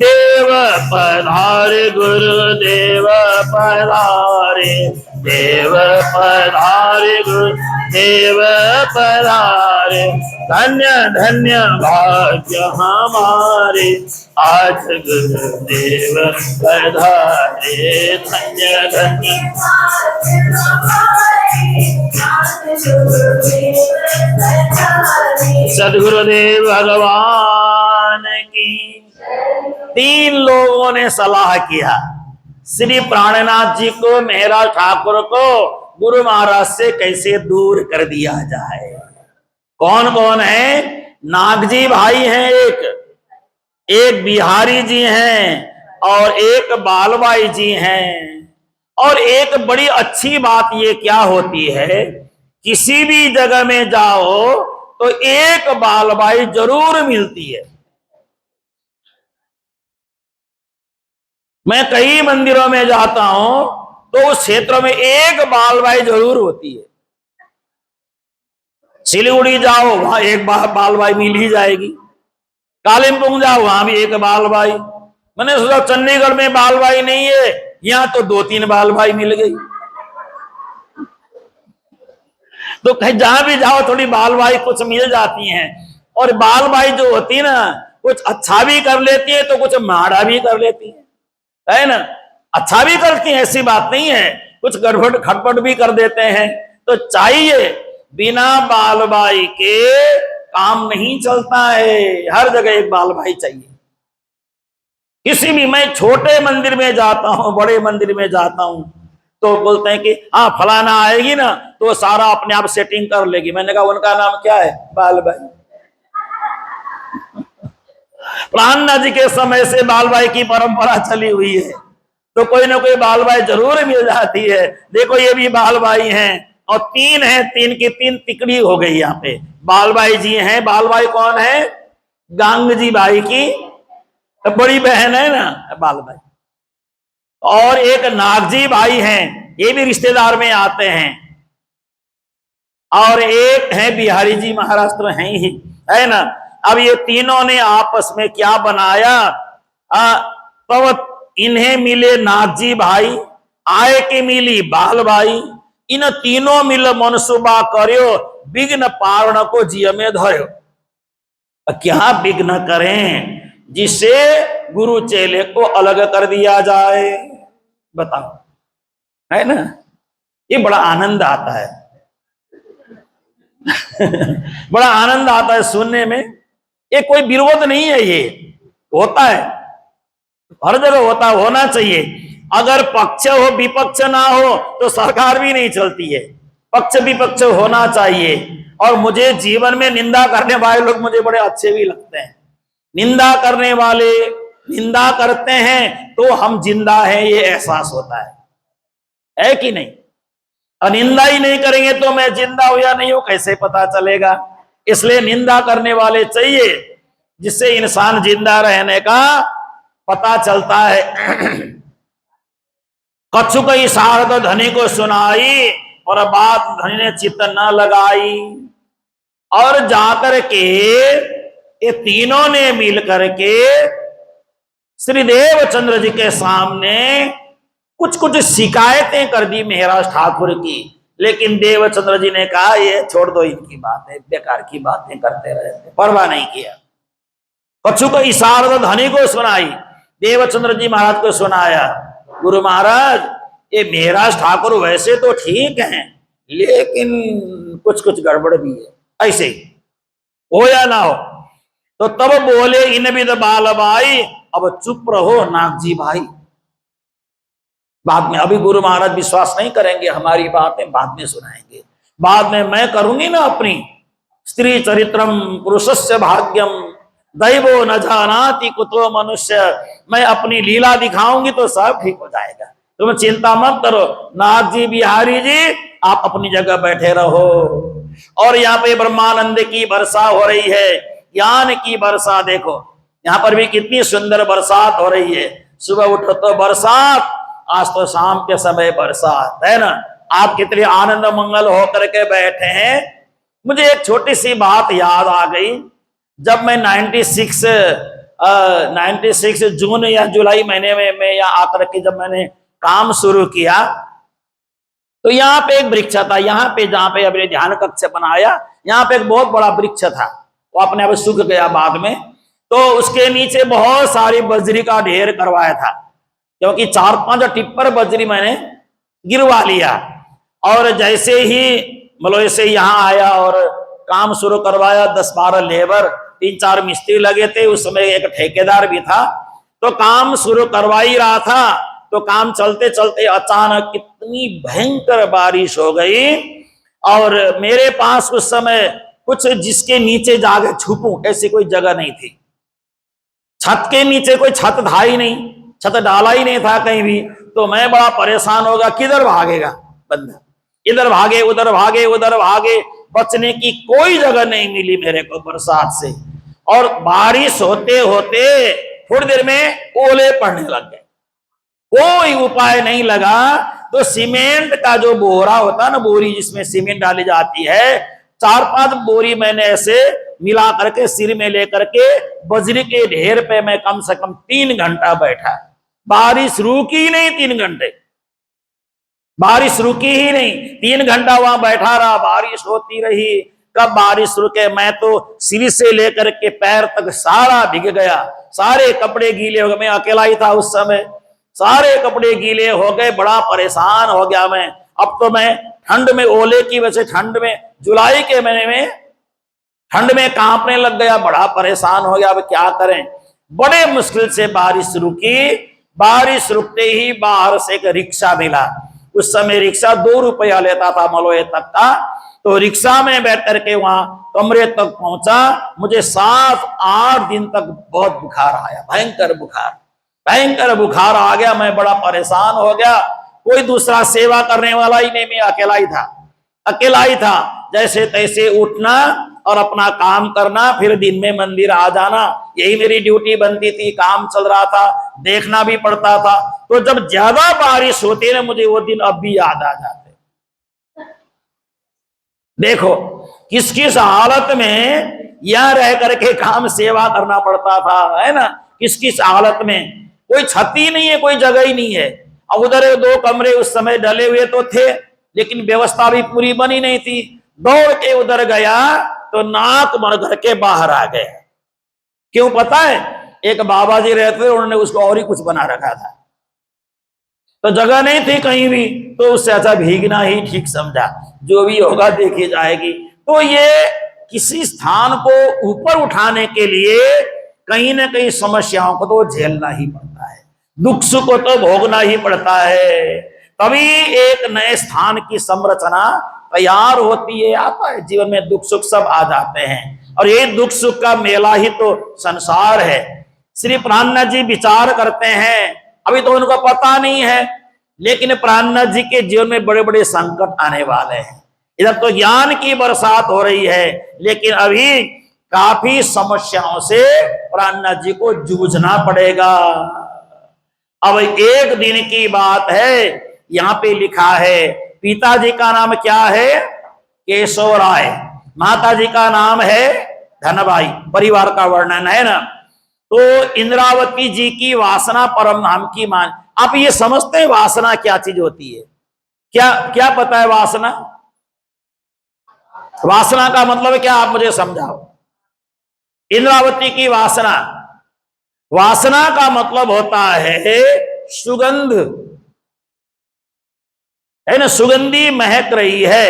देव पधारे, गुरुदेव पधारे, देव पधारे, गुरुदेव पधारे। धन्य धन्य भाग्य हमारे, आज गुरुदेव पधारे। धन्य धन्य सद्गुरुदेव भगवान की। 3 लोगों ने सलाह किया, श्री प्राणनाथ जी को, मेहरा ठाकुर को गुरु महाराज से कैसे दूर कर दिया जाए। कौन कौन है? नागजी भाई हैं, एक बिहारी जी हैं और एक बालबाई जी हैं। और एक बड़ी अच्छी बात ये क्या होती है, किसी भी जगह में जाओ तो एक बालबाई जरूर मिलती है। मैं कई मंदिरों में जाता हूं तो उस क्षेत्र में एक बालबाई जरूर होती है। सिलीगुड़ी जाओ वहां एक बालबाई मिल ही जाएगी, कालिम्पोंग जाओ वहां भी एक बालबाई। मैंने सोचा चंडीगढ़ में बालबाई नहीं है, यहां तो 2-3 बालबाई मिल गई। तो कहीं जहां भी जाओ थोड़ी बालबाई कुछ मिल जाती हैं। और बालबाई जो होती है ना, कुछ अच्छा भी कर लेती है तो कुछ माड़ा भी कर लेती है ना। अच्छा भी करती है ऐसी बात नहीं है, कुछ गड़बड़ खटपट भी कर देते हैं। तो चाहिए, बिना बालबाई के काम नहीं चलता है, हर जगह एक बालबाई चाहिए। किसी भी, मैं छोटे मंदिर में जाता हूं, बड़े मंदिर में जाता हूं, तो बोलते हैं कि हाँ फलाना आएगी ना तो सारा अपने आप सेटिंग कर लेगी। मैंने कहा उनका नाम क्या है? बालबाई। प्राणनाथ जी के समय से बालबाई की परंपरा चली हुई है, तो कोई ना कोई बालबाई जरूर मिल जाती है। देखो ये भी बालबाई हैं, और 3 है, 3 की 3 तिकड़ी हो गई यहाँ पे। बालबाई जी हैं। बालबाई कौन है? गांगजी बाई की बड़ी बहन है ना बालबाई। और एक नागजी भाई हैं, ये भी रिश्तेदार में आते हैं। और एक है बिहारी जी, महाराष्ट्र हैं ही, है ना। अब ये तीनों ने आपस में क्या बनाया? तब इन्हें मिले नागजी भाई, आए के मिली बालबाई, इन तीनों मिल मनसुबा करो, विघ्न पारण को जिय में धरो। क्या विघ्न करें जिससे गुरु चेले को अलग कर दिया जाए? बताओ, है ना। ये बड़ा आनंद आता है बड़ा आनंद आता है सुनने में। ये कोई विरोध नहीं है, ये होता है, हर जगह होता, होना चाहिए। अगर पक्ष हो विपक्ष ना हो तो सरकार भी नहीं चलती है, पक्ष विपक्ष होना चाहिए। और मुझे जीवन में निंदा करने वाले लोग मुझे बड़े अच्छे भी लगते हैं। निंदा करने वाले निंदा करते हैं तो हम जिंदा हैं ये एहसास होता है कि नहीं। और निंदा ही नहीं करेंगे तो मैं जिंदा हूं या नहीं हूं कैसे पता चलेगा? इसलिए निंदा करने वाले चाहिए, जिससे इंसान जिंदा रहने का पता चलता है। कछु कई शारद धनी को सुनाई, और बात धनी ने चित्त न लगाई। और जाकर के ये तीनों ने मिलकर के श्री देवचंद्र जी के सामने कुछ कुछ शिकायतें कर दी महाराज ठाकुर की। लेकिन देवचंद्र जी ने कहा ये छोड़ दो, इनकी बातें बेकार की बातें करते रहते, परवाह नहीं किया। कछु को इशारा धनी को सुनाई, देवचंद्र जी महाराज को सुनाया, गुरु महाराज ये महाराज ठाकुर वैसे तो ठीक हैं, लेकिन कुछ कुछ गड़बड़ भी है, ऐसे ही हो या ना हो। तो तब बोले इन विद बालबाई, अब चुप रहो नागजी भाई, बाद में। अभी गुरु महाराज विश्वास नहीं करेंगे, हमारी बातें बाद में सुनाएंगे, बाद में मैं करूंगी ना अपनी स्त्री चरित्रम पुरुषस्य भाग्यम दैवो न जानाति कुतो मनुष्य, मैं अपनी लीला दिखाऊंगी तो सब ठीक हो जाएगा, तुम चिंता मत करो। नाथ जी बिहारी जी आप अपनी जगह बैठे रहो। और यहाँ पे ब्रह्मानंद की वर्षा हो रही है, ज्ञान की वर्षा। देखो यहाँ पर भी कितनी सुंदर बरसात हो रही है। सुबह उठो तो बरसात, आज तो शाम के समय बरसात, है ना। आप कितने आनंद मंगल होकर के बैठे हैं। मुझे एक छोटी सी बात याद आ गई। जब मैं 96 जून या जुलाई महीने में मैं यहाँ आकर के जब मैंने काम शुरू किया, तो यहाँ पे एक वृक्ष था, यहाँ पे जहाँ पे अभी ध्यान कक्ष बनाया, यहाँ पे एक बहुत बड़ा वृक्ष था, वो अपने आप सूख गया बाद में। तो उसके नीचे बहुत सारी बजरी का ढेर करवाया था, क्योंकि 4-5 टिप्पर बजरी मैंने गिरवा लिया। और जैसे ही मतलब ऐसे यहाँ आया और काम शुरू करवाया, 10-12 लेबर, 3-4 मिस्त्री लगे थे, उस समय एक ठेकेदार भी था। तो काम शुरू करवा ही रहा था, तो काम चलते चलते अचानक कितनी भयंकर बारिश हो गई। और मेरे पास उस समय कुछ जिसके नीचे जाके छुपूं ऐसी कोई जगह नहीं थी। छत के नीचे कोई छत था ही नहीं, छत डाला ही नहीं था कहीं भी। तो मैं बड़ा परेशान होगा, किधर भागेगा बंदा, इधर भागे उधर भागे उधर भागे, बचने की कोई जगह नहीं मिली मेरे को बरसात से। और बारिश होते होते थोड़ी देर में ओले पड़ने लग गए, कोई उपाय नहीं लगा। तो सीमेंट का जो बोरा होता है ना, बोरी जिसमें सीमेंट डाली जाती है, 4-5 बोरी मैंने ऐसे मिला करके सिर में लेकर के बजरी के ढेर पे मैं कम से कम 3 घंटा बैठा। बारिश रुकी नहीं, 3 घंटे बारिश रुकी ही नहीं, 3 घंटा वहां बैठा रहा, बारिश होती रही। कब बारिश रुके, मैं तो सिर से लेकर के पैर तक सारा भीग गया, सारे कपड़े गीले हो गए। मैं अकेला ही था उस समय, सारे कपड़े गीले हो गए, बड़ा परेशान हो गया मैं। अब तो मैं ठंड में, ओले की वजह से ठंड में, जुलाई के महीने में ठंड में कांपने लग गया, बड़ा परेशान हो गया। अब क्या करें, बड़े मुश्किल से बारिश रुकी। बारिश रुकते ही बाहर से एक रिक्शा मिला। उस समय रिक्शा 2 रुपया लेता था मलोए तक का। तो रिक्शा में बैठ करके वहां कमरे तक पहुंचा। मुझे 7-8 दिन तक बहुत बुखार आया, भयंकर बुखार आ गया। मैं बड़ा परेशान हो गया, कोई दूसरा सेवा करने वाला ही नहीं, मैं अकेला ही था। जैसे तैसे उठना और अपना काम करना, फिर दिन में मंदिर आ जाना, यही मेरी ड्यूटी बनती थी। काम चल रहा था, देखना भी पड़ता था। तो जब ज्यादा बारिश होती है ना, मुझे वो दिन अब भी याद आ जाते। देखो किस किस हालत में यहां रह करके काम सेवा करना पड़ता था, है ना। किस किस हालत में, कोई छत ही नहीं है, कोई जगह ही नहीं है। अब उधर 2 कमरे उस समय डले हुए तो थे, लेकिन व्यवस्था भी पूरी बनी नहीं थी। दौड़ के उधर गया तो नाक मर घर के बाहर आ गए। क्यों पता है, एक बाबा जी रहते थे, उन्होंने उसको और ही कुछ बना रखा था, तो जगह नहीं थी कहीं भी, तो उससे अच्छा भीगना ही ठीक समझा। जो भी होगा देखी जाएगी। तो ये किसी स्थान को ऊपर उठाने के लिए कहीं ना कहीं समस्याओं को तो झेलना ही पड़ता है, दुख सुख को तो भोगना ही पड़ता है। तभी एक नए स्थान की संरचना तैयार होती है। आता है जीवन में दुख सुख सब आ जाते हैं, और ये दुख सुख का मेला ही तो संसार है। श्री प्राणनाथ जी विचार करते हैं, अभी तो उनको पता नहीं है, लेकिन प्राणनाथ जी के जीवन में बड़े बड़े संकट आने वाले हैं। इधर तो ज्ञान की बरसात हो रही है, लेकिन अभी काफी समस्याओं से प्राणनाथ जी को जूझना पड़ेगा। अब एक दिन की बात है, यहाँ पे लिखा है, पिताजी का नाम क्या है, केशव राय, माता जी का नाम है धनबाई, परिवार का वर्णन है ना। तो इंद्रावती जी की वासना परम धाम की मान। आप ये समझते हैं वासना क्या चीज होती है? क्या पता है वासना? वासना का मतलब क्या, आप मुझे समझाओ। इंद्रावती की वासना, वासना का मतलब होता है सुगंध, है ना, सुगंधी महक रही है।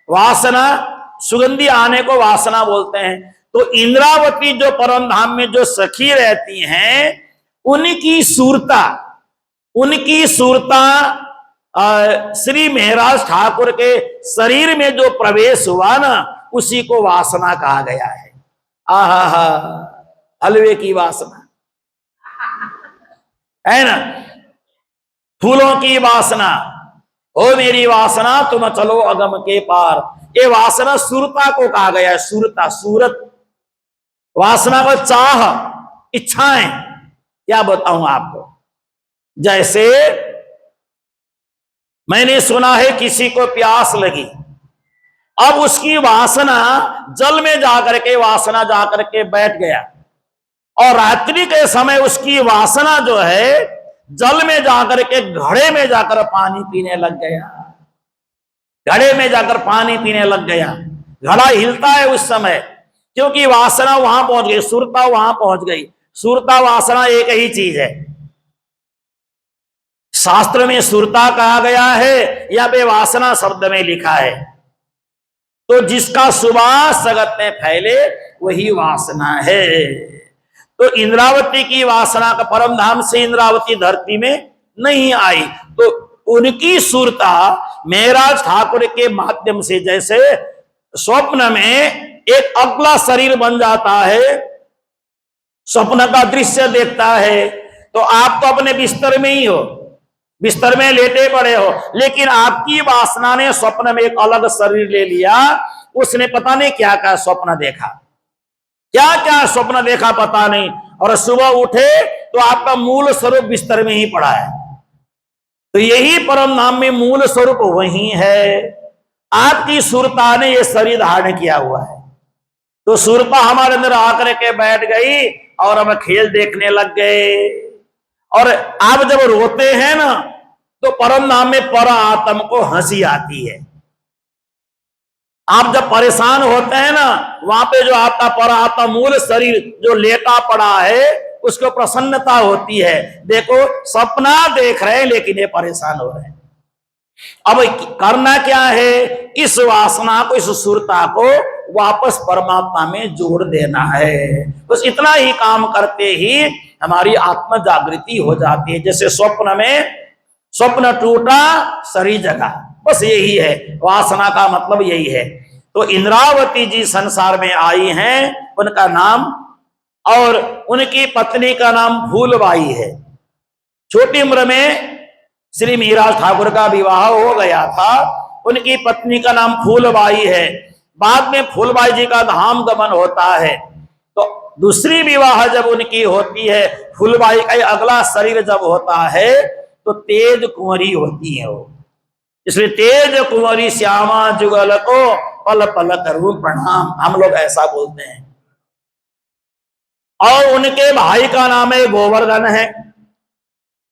वासना, सुगंधी आने को वासना बोलते हैं। तो इंद्रावती जो परम धाम में जो सखी रहती हैं, उनकी सूरता श्री महाराज ठाकुर के शरीर में जो प्रवेश हुआ ना, उसी को वासना कहा गया है। आहा, हलवे की वासना है ना, फूलों की वासना, ओ मेरी वासना तुम चलो अगम के पार। ये वासना सूरता को कहा गया है। सूरत, वासना को चाह, इच्छाएं। क्या बताऊं आपको, जैसे मैंने सुना है किसी को प्यास लगी, अब उसकी वासना जल में जाकर के वासना जाकर के बैठ गया, और रात्रि के समय उसकी वासना जो है जल में जाकर के घड़े में जाकर पानी पीने लग गया। घड़े में जाकर पानी पीने लग गया, घड़ा हिलता है उस समय, क्योंकि वासना वहां पहुंच गई, सुरता वहां पहुंच गई। सुरता वासना एक ही चीज है। शास्त्र में सुरता कहा गया है या बे वासना शब्द में लिखा है। तो जिसका सुवास जगत में फैले वही वासना है। तो इंद्रावती की वासना का परम धाम से इंद्रावती धरती में नहीं आई, तो उनकी सुरता महाराज ठाकुर के माध्यम से, जैसे स्वप्न में एक अगला शरीर बन जाता है, स्वप्न का दृश्य देखता है, तो आप तो अपने बिस्तर में ही हो, बिस्तर में लेटे पड़े हो, लेकिन आपकी वासना ने स्वप्न में एक अलग शरीर ले लिया। उसने पता नहीं क्या क्या स्वप्न देखा, क्या क्या स्वप्न देखा पता नहीं, और सुबह उठे तो आपका मूल स्वरूप बिस्तर में ही पड़ा है। तो यही परम धाम में मूल स्वरूप वही है। आपकी सुरता ने ये शरीर धारण किया हुआ है, तो सुरता हमारे अंदर आकर के बैठ गई और हम खेल देखने लग गए। और आप जब रोते हैं ना, तो परम धाम में पर आत्म को हंसी आती है। आप जब परेशान होते हैं ना, वहां पे जो आपका पर आत्मा मूल शरीर जो लेटा पड़ा है, उसको प्रसन्नता होती है। देखो सपना देख रहे हैं लेकिन ये परेशान हो रहे हैं। अब करना क्या है, इस वासना को, इस सुरता को वापस परमात्मा में जोड़ देना है। बस इतना ही काम करते ही हमारी आत्म जागृति हो जाती है। जैसे स्वप्न में, स्वप्न टूटा शरीर जगा, बस यही है वासना का मतलब, यही है। तो इंद्रावती जी संसार में आई हैं, उनका नाम, और उनकी पत्नी का नाम फूलबाई है। छोटी उम्र में श्री मीरा ठाकुर का विवाह हो गया था, उनकी पत्नी का नाम फूलबाई है। बाद में फूलबाई जी का धाम गमन होता है, तो दूसरी विवाह जब उनकी होती है, फूलबाई का अगला शरीर जब होता है तो तेज कुंवरी होती है वो। इसलिए तेज कुंवरी श्यामा जुगल को पल पल करूं प्रणाम, हम लोग ऐसा बोलते हैं। और उनके भाई का नाम है गोवर्धन है,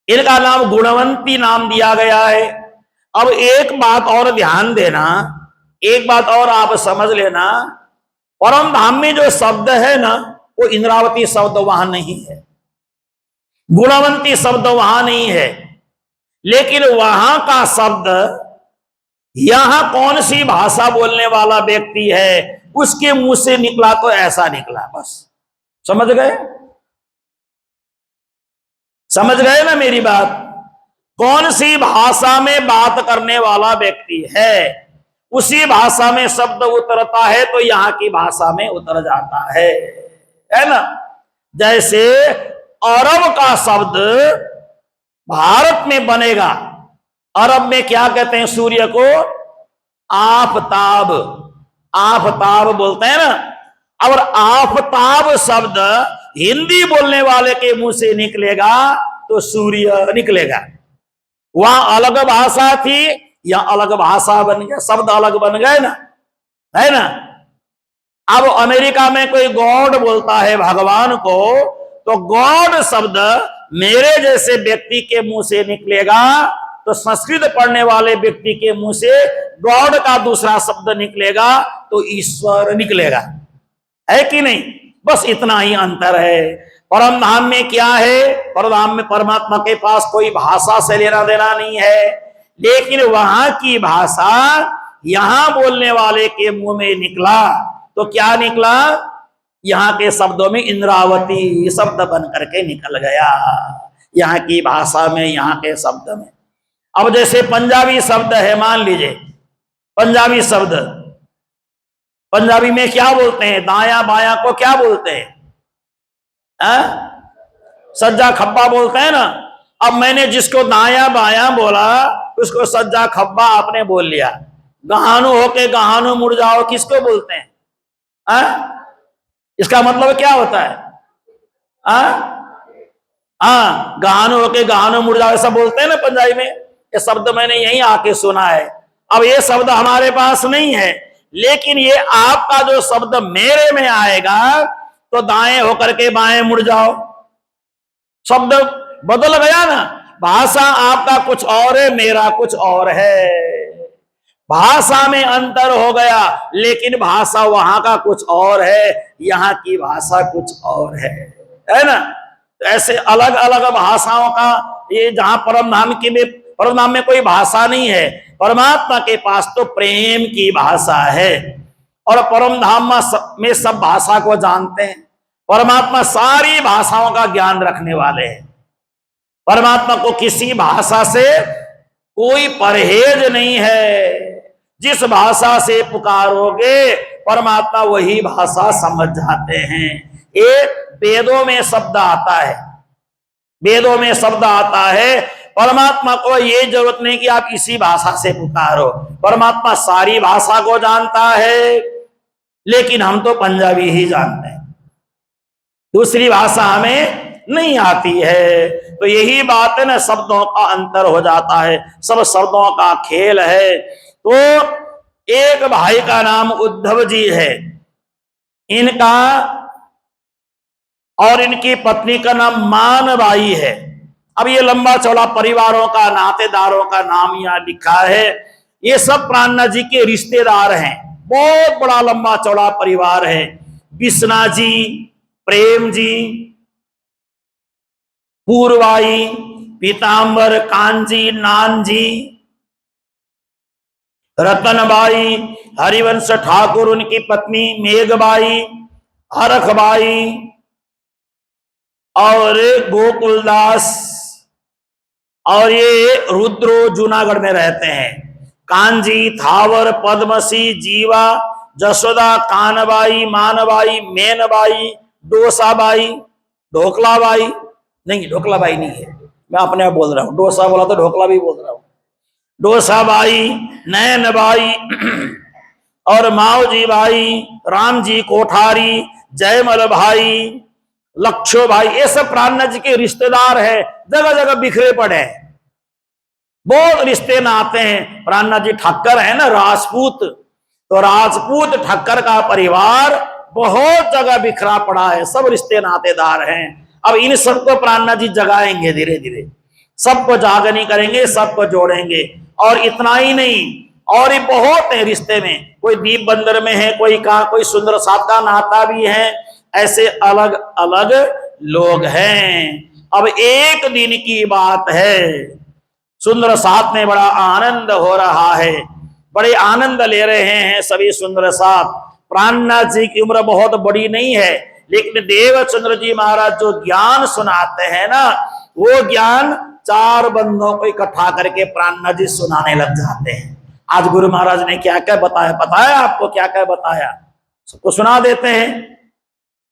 इनका नाम गुणवंती नाम दिया गया है। अब एक बात और ध्यान देना, एक बात और आप समझ लेना, परम धाम में जो शब्द है ना, वो इंद्रावती शब्द वहां नहीं है, गुणवंती शब्द वहां नहीं है, लेकिन वहां का शब्द यहां कौन सी भाषा बोलने वाला व्यक्ति है उसके मुंह से निकला तो ऐसा निकला। बस समझ गए, समझ गए ना मेरी बात। कौन सी भाषा में बात करने वाला व्यक्ति है, उसी भाषा में शब्द उतरता है तो यहां की भाषा में उतर जाता है ना। जैसे अरब का शब्द भारत में बनेगा, अरब में क्या कहते हैं सूर्य को, आफताब, आफताब बोलते हैं ना। और आफताब शब्द हिंदी बोलने वाले के मुंह से निकलेगा तो सूर्य निकलेगा। वहां अलग भाषा थी, या अलग भाषा बन गया, शब्द अलग बन गए ना, है ना। अब अमेरिका में कोई गॉड बोलता है भगवान को, तो गॉड शब्द मेरे जैसे व्यक्ति के मुंह से निकलेगा, तो संस्कृत पढ़ने वाले व्यक्ति के मुंह से गॉड का दूसरा शब्द निकलेगा तो ईश्वर निकलेगा, है कि नहीं। बस इतना ही अंतर है। परम धाम में क्या है, परम धाम में परमात्मा के पास कोई भाषा से लेना देना नहीं है, लेकिन वहां की भाषा यहां बोलने वाले के मुंह में निकला तो क्या निकला, यहां के शब्दों में इंद्रावती शब्द बन करके निकल गया, यहां की भाषा में, यहां के शब्द में। अब जैसे पंजाबी शब्द है, मान लीजिए पंजाबी शब्द, पंजाबी में क्या बोलते हैं, दाया बाया को क्या बोलते हैं, सज्जा खब्बा बोलते हैं ना। अब मैंने जिसको दाया बाया बोला उसको सज्जा खब्बा आपने बोल लिया। गहानु होके गहानु मुड़ जाओ किसको बोलते हैं, इसका मतलब क्या होता है, गहानु होके गहानु मुड़ जाओ ऐसा बोलते हैं ना पंजाबी में। ये शब्द मैंने यहीं आके सुना है। अब ये शब्द हमारे पास नहीं है, लेकिन ये आपका जो शब्द मेरे में आएगा तो दाएं होकर के बाएं मुड़ जाओ, शब्द बदल गया ना। भाषा आपका कुछ और है, मेरा कुछ और है, भाषा में अंतर हो गया, लेकिन भाषा वहां का कुछ और है, यहाँ की भाषा कुछ और है ना। तो ऐसे अलग अलग भाषाओं का ये, जहां परम धाम में कोई भाषा नहीं है, परमात्मा के पास तो प्रेम की भाषा है। और परम धाम में सब भाषा को जानते हैं, परमात्मा सारी भाषाओं का ज्ञान रखने वाले हैं। परमात्मा को किसी भाषा से कोई परहेज नहीं है, जिस भाषा से पुकारोगे परमात्मा वही भाषा समझ जाते हैं। ये वेदों में शब्द आता है, वेदों में शब्द आता है, परमात्मा को ये जरूरत नहीं कि आप इसी भाषा से पुकारो, परमात्मा सारी भाषा को जानता है, लेकिन हम तो पंजाबी ही जानते हैं, दूसरी भाषा हमें नहीं आती है। तो यही बात है ना, शब्दों का अंतर हो जाता है, सब शब्दों का खेल है। तो एक भाई का नाम उद्धव जी है, इनका और इनकी पत्नी का नाम मानबाई है। अब ये लंबा चौड़ा परिवारों का, नातेदारों का नाम यहाँ लिखा है। ये सब प्राणनाथ जी के रिश्तेदार हैं, बहुत बड़ा लंबा चौड़ा परिवार है। बिस्ना जी, प्रेम जी, पूर्वाई, पीताम्बर, कांजी, नानजी, रतनबाई, हरिवंश ठाकुर, उनकी पत्नी मेघबाई, हरखबाई और गोकुलदास, और ये रुद्रो जूनागढ़ में रहते हैं। कांजी, थावर, पद्मसी, जीवा, जसोदा, कानबाई, मानबाई, मेनबाई, डोसाबाई, ढोकलाबाई, नहीं ढोकलाबाई नहीं है, मैं अपने आप बोल रहा हूं, डोसा बोला तो ढोकला भी बोल रहा हूं। डोसाबाई, नयनबाई और माओजी बाई, रामजी कोठारी, जयमल भाई, लक्षो भाई, ये सब प्राणनाथ जी के रिश्तेदार है, जगह जगह बिखरे पड़े हैं, बहुत रिश्ते नाते हैं। प्राणनाथ जी ठक्कर है ना, राजपूत, तो राजपूत ठक्कर का परिवार बहुत जगह बिखरा पड़ा है, सब रिश्ते नातेदार हैं। अब इन सबको प्राणनाथ जी जगाएंगे, धीरे धीरे सबको जागनी करेंगे, सबको जोड़ेंगे। और इतना ही नहीं, और ये बहुत है रिश्ते में, कोई दीप बंदर में है, कोई सुंदर साथ का नाता भी है, ऐसे अलग अलग लोग हैं। अब एक दिन की बात है, सुंदर साथ में बड़ा आनंद हो रहा है, बड़े आनंद ले रहे हैं सभी सुंदर साथ। प्राणनाथ जी की उम्र बहुत बड़ी नहीं है, लेकिन देवचंद्र जी महाराज जो ज्ञान सुनाते हैं ना, वो ज्ञान 4 बंदों को इकट्ठा करके प्राणनाथ जी सुनाने लग जाते हैं। आज गुरु महाराज ने क्या क्या बताया, पता है आपको क्या क्या बताया? सबको सुना देते हैं।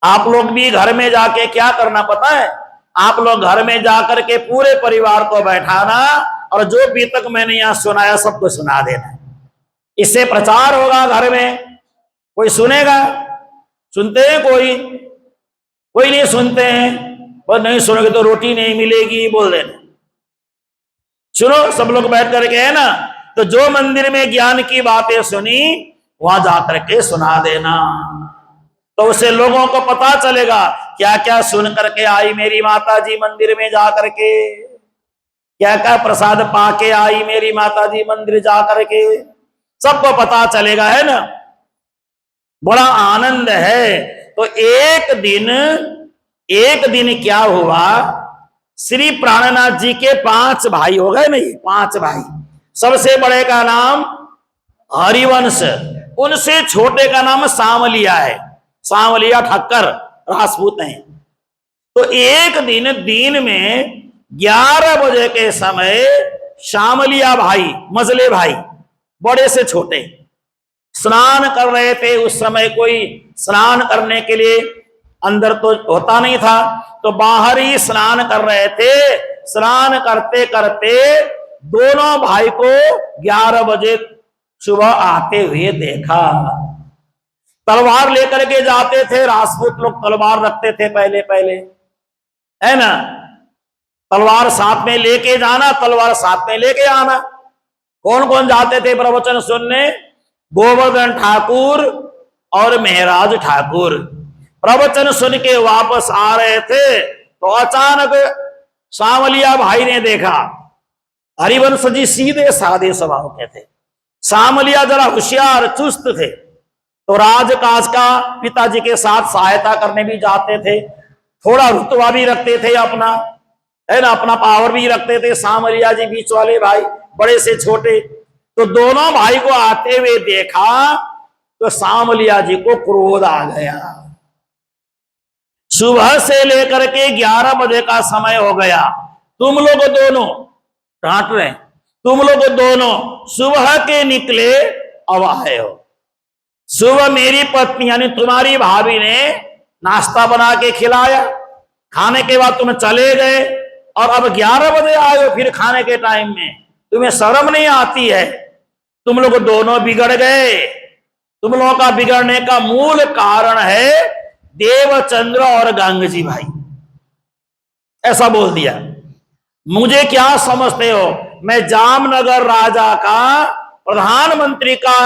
आप लोग भी घर में जाके क्या करना पता है? आप लोग घर में जाकर के पूरे परिवार को बैठाना और जो भी तक मैंने यहां सुनाया सबको सुना देना। इससे प्रचार होगा घर में। कोई सुनेगा? सुनते हैं कोई नहीं सुनते हैं, पर नहीं सुनोगे तो रोटी नहीं मिलेगी बोल देना। सुनो सब लोग बैठ करके, है ना, तो जो मंदिर में ज्ञान की बातें सुनी वहां जाकर के सुना देना, तो उससे लोगों को पता चलेगा क्या क्या सुन करके आई मेरी माता जी मंदिर में जाकर के, क्या क्या प्रसाद पाके आई मेरी माता जी मंदिर जाकर के, सबको पता चलेगा, है ना। बड़ा आनंद है। तो एक दिन क्या हुआ, श्री प्राणनाथ जी के 5 भाई हो गए, नहीं 5 भाई। सबसे बड़े का नाम हरिवंश, उनसे छोटे का नाम सामलिया है, सामलिया ठक्कर राजपूत हैं। तो एक दिन में 11 बजे के समय शामलिया भाई, मजले भाई, बड़े से छोटे स्नान कर रहे थे। उस समय कोई स्नान करने के लिए अंदर तो होता नहीं था, तो बाहर ही स्नान कर रहे थे। स्नान करते करते दोनों भाई को 11 बजे सुबह आते हुए देखा। तलवार लेकर के जाते थे, राजपूत लोग तलवार रखते थे पहले, है ना। तलवार साथ में लेके जाना, तलवार साथ में लेके आना। कौन कौन जाते थे प्रवचन सुनने? गोवर्धन ठाकुर और मेहराज ठाकुर। प्रवचन सुन के वापस आ रहे थे तो अचानक सामलिया भाई ने देखा, हरिवंश जी सीधे साधे स्वभाव के थे, सामलिया जरा होशियार चुस्त थे, तो राजकाज का पिताजी के साथ सहायता करने भी जाते थे, थोड़ा रुतबा भी रखते थे अपना, है ना, अपना पावर भी रखते थे। सामलिया जी बीच वाले भाई, बड़े से छोटे। तो दोनों भाई को आते हुए देखा तो सामलिया जी को क्रोध आ गया। सुबह से लेकर के 11 बजे का समय हो गया, तुम लोग दोनों डांट रहे, तुम लोग दोनों सुबह के निकले अब आए हो। सुबह मेरी पत्नी यानी तुम्हारी भाभी ने नाश्ता बना के खिलाया, खाने के बाद तुम चले गए और अब 11 बजे आए हो फिर खाने के टाइम में, तुम्हें शर्म नहीं आती है? तुम लोग दोनों बिगड़ गए। तुम लोगों का बिगड़ने का मूल कारण है देवचंद्र और गंग जी भाई, ऐसा बोल दिया। मुझे क्या समझते हो, मैं जामनगर राजा का, प्रधानमंत्री का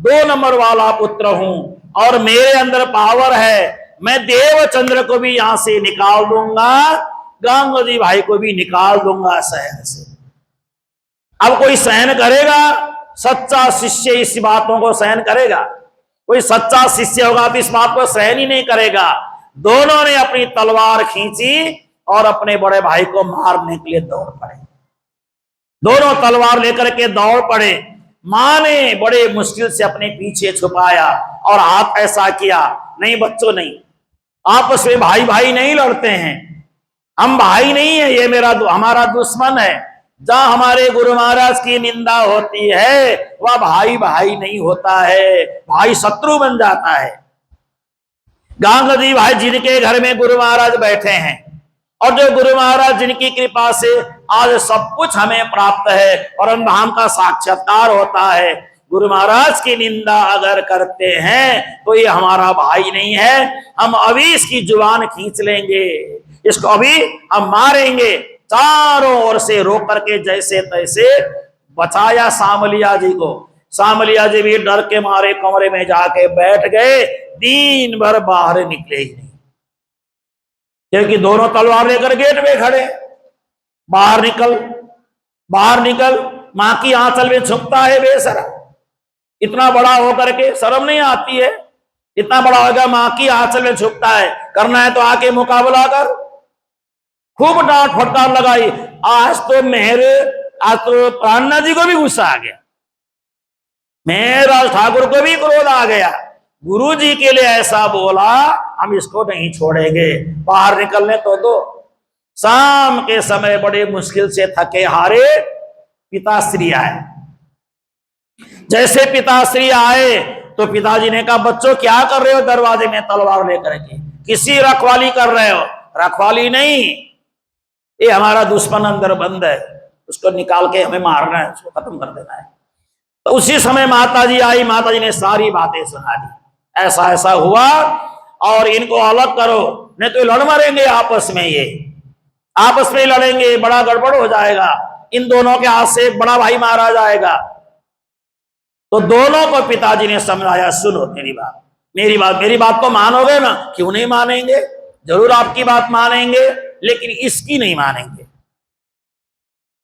2 नंबर वाला पुत्र हूं और मेरे अंदर पावर है। मैं देवचंद्र को भी यहां से निकाल दूंगा, गांगोजी भाई को भी निकाल दूंगा शहर से। अब कोई सहन करेगा? सच्चा शिष्य इस बातों को सहन करेगा? कोई सच्चा शिष्य होगा तो इस बात को सहन ही नहीं करेगा। दोनों ने अपनी तलवार खींची और अपने बड़े भाई को मारने के लिए दौड़ पड़े। दोनों तलवार लेकर के दौड़ पड़े। मां ने बड़े मुश्किल से अपने पीछे छुपाया और हाथ ऐसा किया, नहीं बच्चों नहीं, आपस में भाई भाई नहीं लड़ते हैं, हम भाई नहीं है, ये हमारा दुश्मन है। जहां हमारे गुरु महाराज की निंदा होती है वह भाई भाई नहीं होता है, भाई शत्रु बन जाता है। गांगोजी भाई जिनके घर में गुरु महाराज बैठे हैं और जो गुरु महाराज जिनकी कृपा से आज सब कुछ हमें प्राप्त है और धाम का साक्षात्कार होता है, गुरु महाराज की निंदा अगर करते हैं तो ये हमारा भाई नहीं है। हम अभी इसकी जुबान खींच लेंगे, इसको अभी हम मारेंगे। चारों ओर से रोक करके जैसे तैसे बचाया सामलिया जी को। सामलिया जी भी डर के मारे कमरे में जाके बैठ गए, दिन भर बाहर निकले ही नहीं, क्योंकि दोनों तलवार लेकर गेट में खड़े। बाहर निकल, मां की आंचल में छुपता है बेशरम। इतना बड़ा होकर के शर्म नहीं आती है? इतना बड़ा होगा, मां की आंचल में छुपता है, करना है तो आके मुकाबला कर। खूब डांट फटकार लगाई। आज तो प्राणना जी को भी गुस्सा आ गया, मेहराज ठाकुर को भी क्रोध आ गया। गुरु जी के लिए ऐसा बोला, हम इसको नहीं छोड़ेंगे, बाहर निकलने तो दो। शाम के समय बड़े मुश्किल से थके हारे पिताश्री आए। जैसे पिताश्री आए तो पिताजी ने कहा, बच्चों क्या कर रहे हो दरवाजे में तलवार लेकर के? किसी रखवाली कर रहे हो? रखवाली नहीं, ये हमारा दुश्मन अंदर बंद है, उसको निकाल के हमें मारना है, उसको खत्म कर देना है। तो उसी समय माताजी आई। माताजी ने सारी बातें सुना दी, ऐसा ऐसा हुआ और इनको अलग करो, नहीं तो लड़ मरेंगे आपस में, ये आपस में लड़ेंगे, बड़ा गड़बड़ हो जाएगा, इन दोनों के हाथ से एक बड़ा भाई मारा जाएगा। तो दोनों को पिताजी ने समझाया, सुनो मेरी बात तो मानोगे ना? क्यों नहीं मानेंगे, जरूर आपकी बात मानेंगे, लेकिन इसकी नहीं मानेंगे,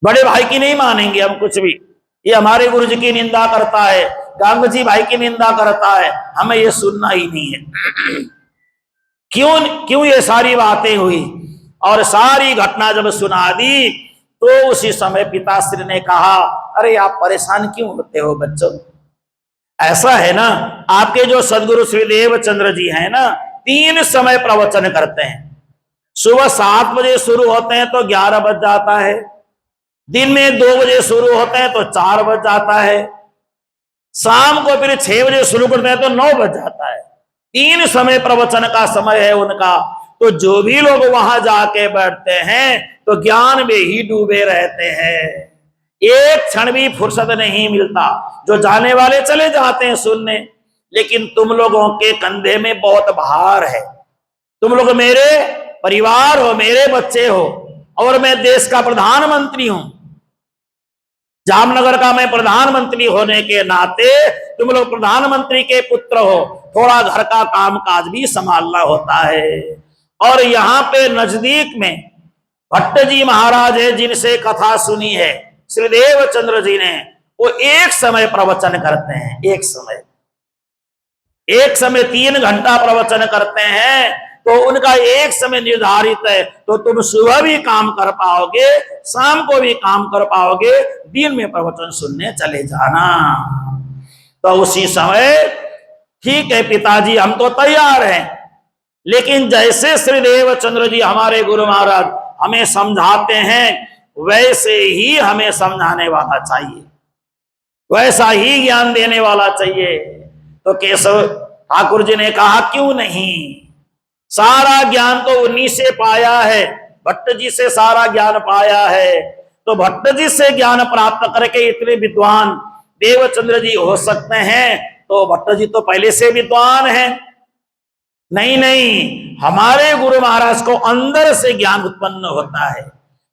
बड़े भाई की नहीं मानेंगे हम कुछ भी। ये हमारे गुरु जी की निंदा करता है, गांगोजी भाई की निंदा करता है, हमें ये सुनना ही नहीं है। क्यों ये सारी बातें हुई और सारी घटना जब सुना दी तो उसी समय पिताश्री ने कहा, अरे आप परेशान क्यों होते हो बच्चों? ऐसा है ना, आपके जो सदगुरु श्री देवचंद्र जी हैं ना, 3 समय प्रवचन करते हैं। सुबह 7 बजे शुरू होते हैं तो 11 बज जाता है, दिन में 2 बजे शुरू होते हैं तो 4 बज जाता है, शाम को फिर 6 बजे शुरू करते हैं तो 9 बज जाता है। 3 समय प्रवचन का समय है उनका। तो जो भी लोग वहां जाके बैठते हैं तो ज्ञान में ही डूबे रहते हैं, एक क्षण भी फुर्सत नहीं मिलता। जो जाने वाले चले जाते हैं सुनने, लेकिन तुम लोगों के कंधे में बहुत भार है। तुम लोग मेरे परिवार हो, मेरे बच्चे हो, और मैं देश का प्रधानमंत्री हूं। जामनगर का मैं प्रधानमंत्री होने के नाते तुम लोग प्रधानमंत्री के पुत्र हो, थोड़ा घर का कामकाज भी संभालना होता है। और यहाँ पे नजदीक में भट्ट जी महाराज है, जिनसे कथा सुनी है श्री देवचंद्र जी ने, वो एक समय प्रवचन करते हैं, एक समय 3 घंटा प्रवचन करते हैं। तो उनका एक समय निर्धारित है, तो तुम सुबह भी काम कर पाओगे, शाम को भी काम कर पाओगे, दिन में प्रवचन सुनने चले जाना। तो उसी समय ठीक है पिताजी, हम तो तैयार हैं, लेकिन जैसे श्री देवचंद्र जी हमारे गुरु महाराज हमें समझाते हैं, वैसे ही हमें समझाने वाला चाहिए, वैसा ही ज्ञान देने वाला चाहिए। तो केशव ठाकुर जी ने कहा, क्यों नहीं, सारा ज्ञान तो उन्हीं से पाया है, भट्ट जी से सारा ज्ञान पाया है। तो भट्ट जी से ज्ञान प्राप्त करके इतने विद्वान देवचंद्र जी हो सकते हैं, तो भट्ट जी तो पहले से विद्वान हैं। नहीं, हमारे गुरु महाराज को अंदर से ज्ञान उत्पन्न होता है,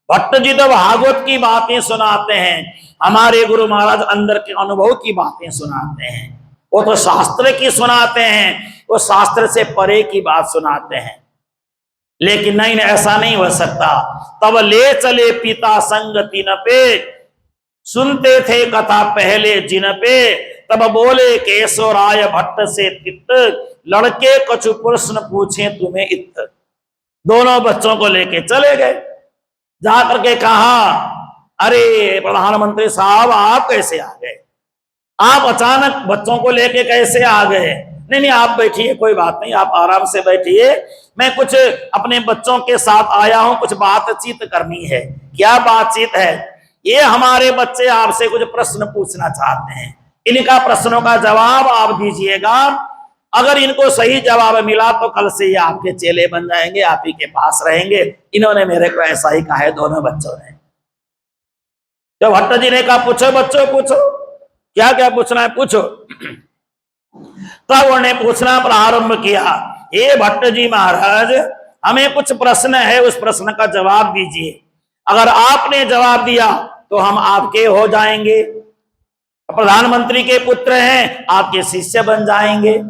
भट्ट जी तो भागवत की बातें सुनाते हैं, हमारे गुरु महाराज अंदर के अनुभव की बातें सुनाते हैं। वो तो शास्त्र की सुनाते हैं, वो शास्त्र से परे की बात सुनाते हैं। लेकिन नहीं, ऐसा नहीं हो सकता। तब ले चले पिता संग तीन पे, सुनते थे कथा पहले जिन पे, तब बोले केशवराय भट्ट से तित, लड़के कछु प्रश्न पूछे तुम्हें इत। दोनों बच्चों को लेके चले गए, जाकर के कहा, अरे प्रधानमंत्री साहब आप कैसे आ गए, आप अचानक बच्चों को लेके कैसे आ गए? नहीं नहीं आप बैठिए, कोई बात नहीं, आप आराम से बैठिए, मैं कुछ अपने बच्चों के साथ आया हूं, कुछ बातचीत करनी है। क्या बातचीत है? ये हमारे बच्चे आपसे कुछ प्रश्न पूछना चाहते हैं, इनका प्रश्नों का जवाब आप दीजिएगा। अगर इनको सही जवाब मिला तो कल से ये आपके चेले बन जाएंगे, आप ही के पास रहेंगे। इन्होंने मेरे को ऐसा ही कहा है, दोनों बच्चों ने। तो भट्ट जी ने कहा, पूछो बच्चों पूछो, क्या क्या पूछना है पूछो। तब उन्होंने पूछना प्रारंभ किया, हे भट्ट जी महाराज, हमें कुछ प्रश्न है, उस प्रश्न का जवाब दीजिए। अगर आपने जवाब दिया तो हम आपके हो जाएंगे, प्रधानमंत्री के पुत्र हैं, आपके शिष्य बन जाएंगे।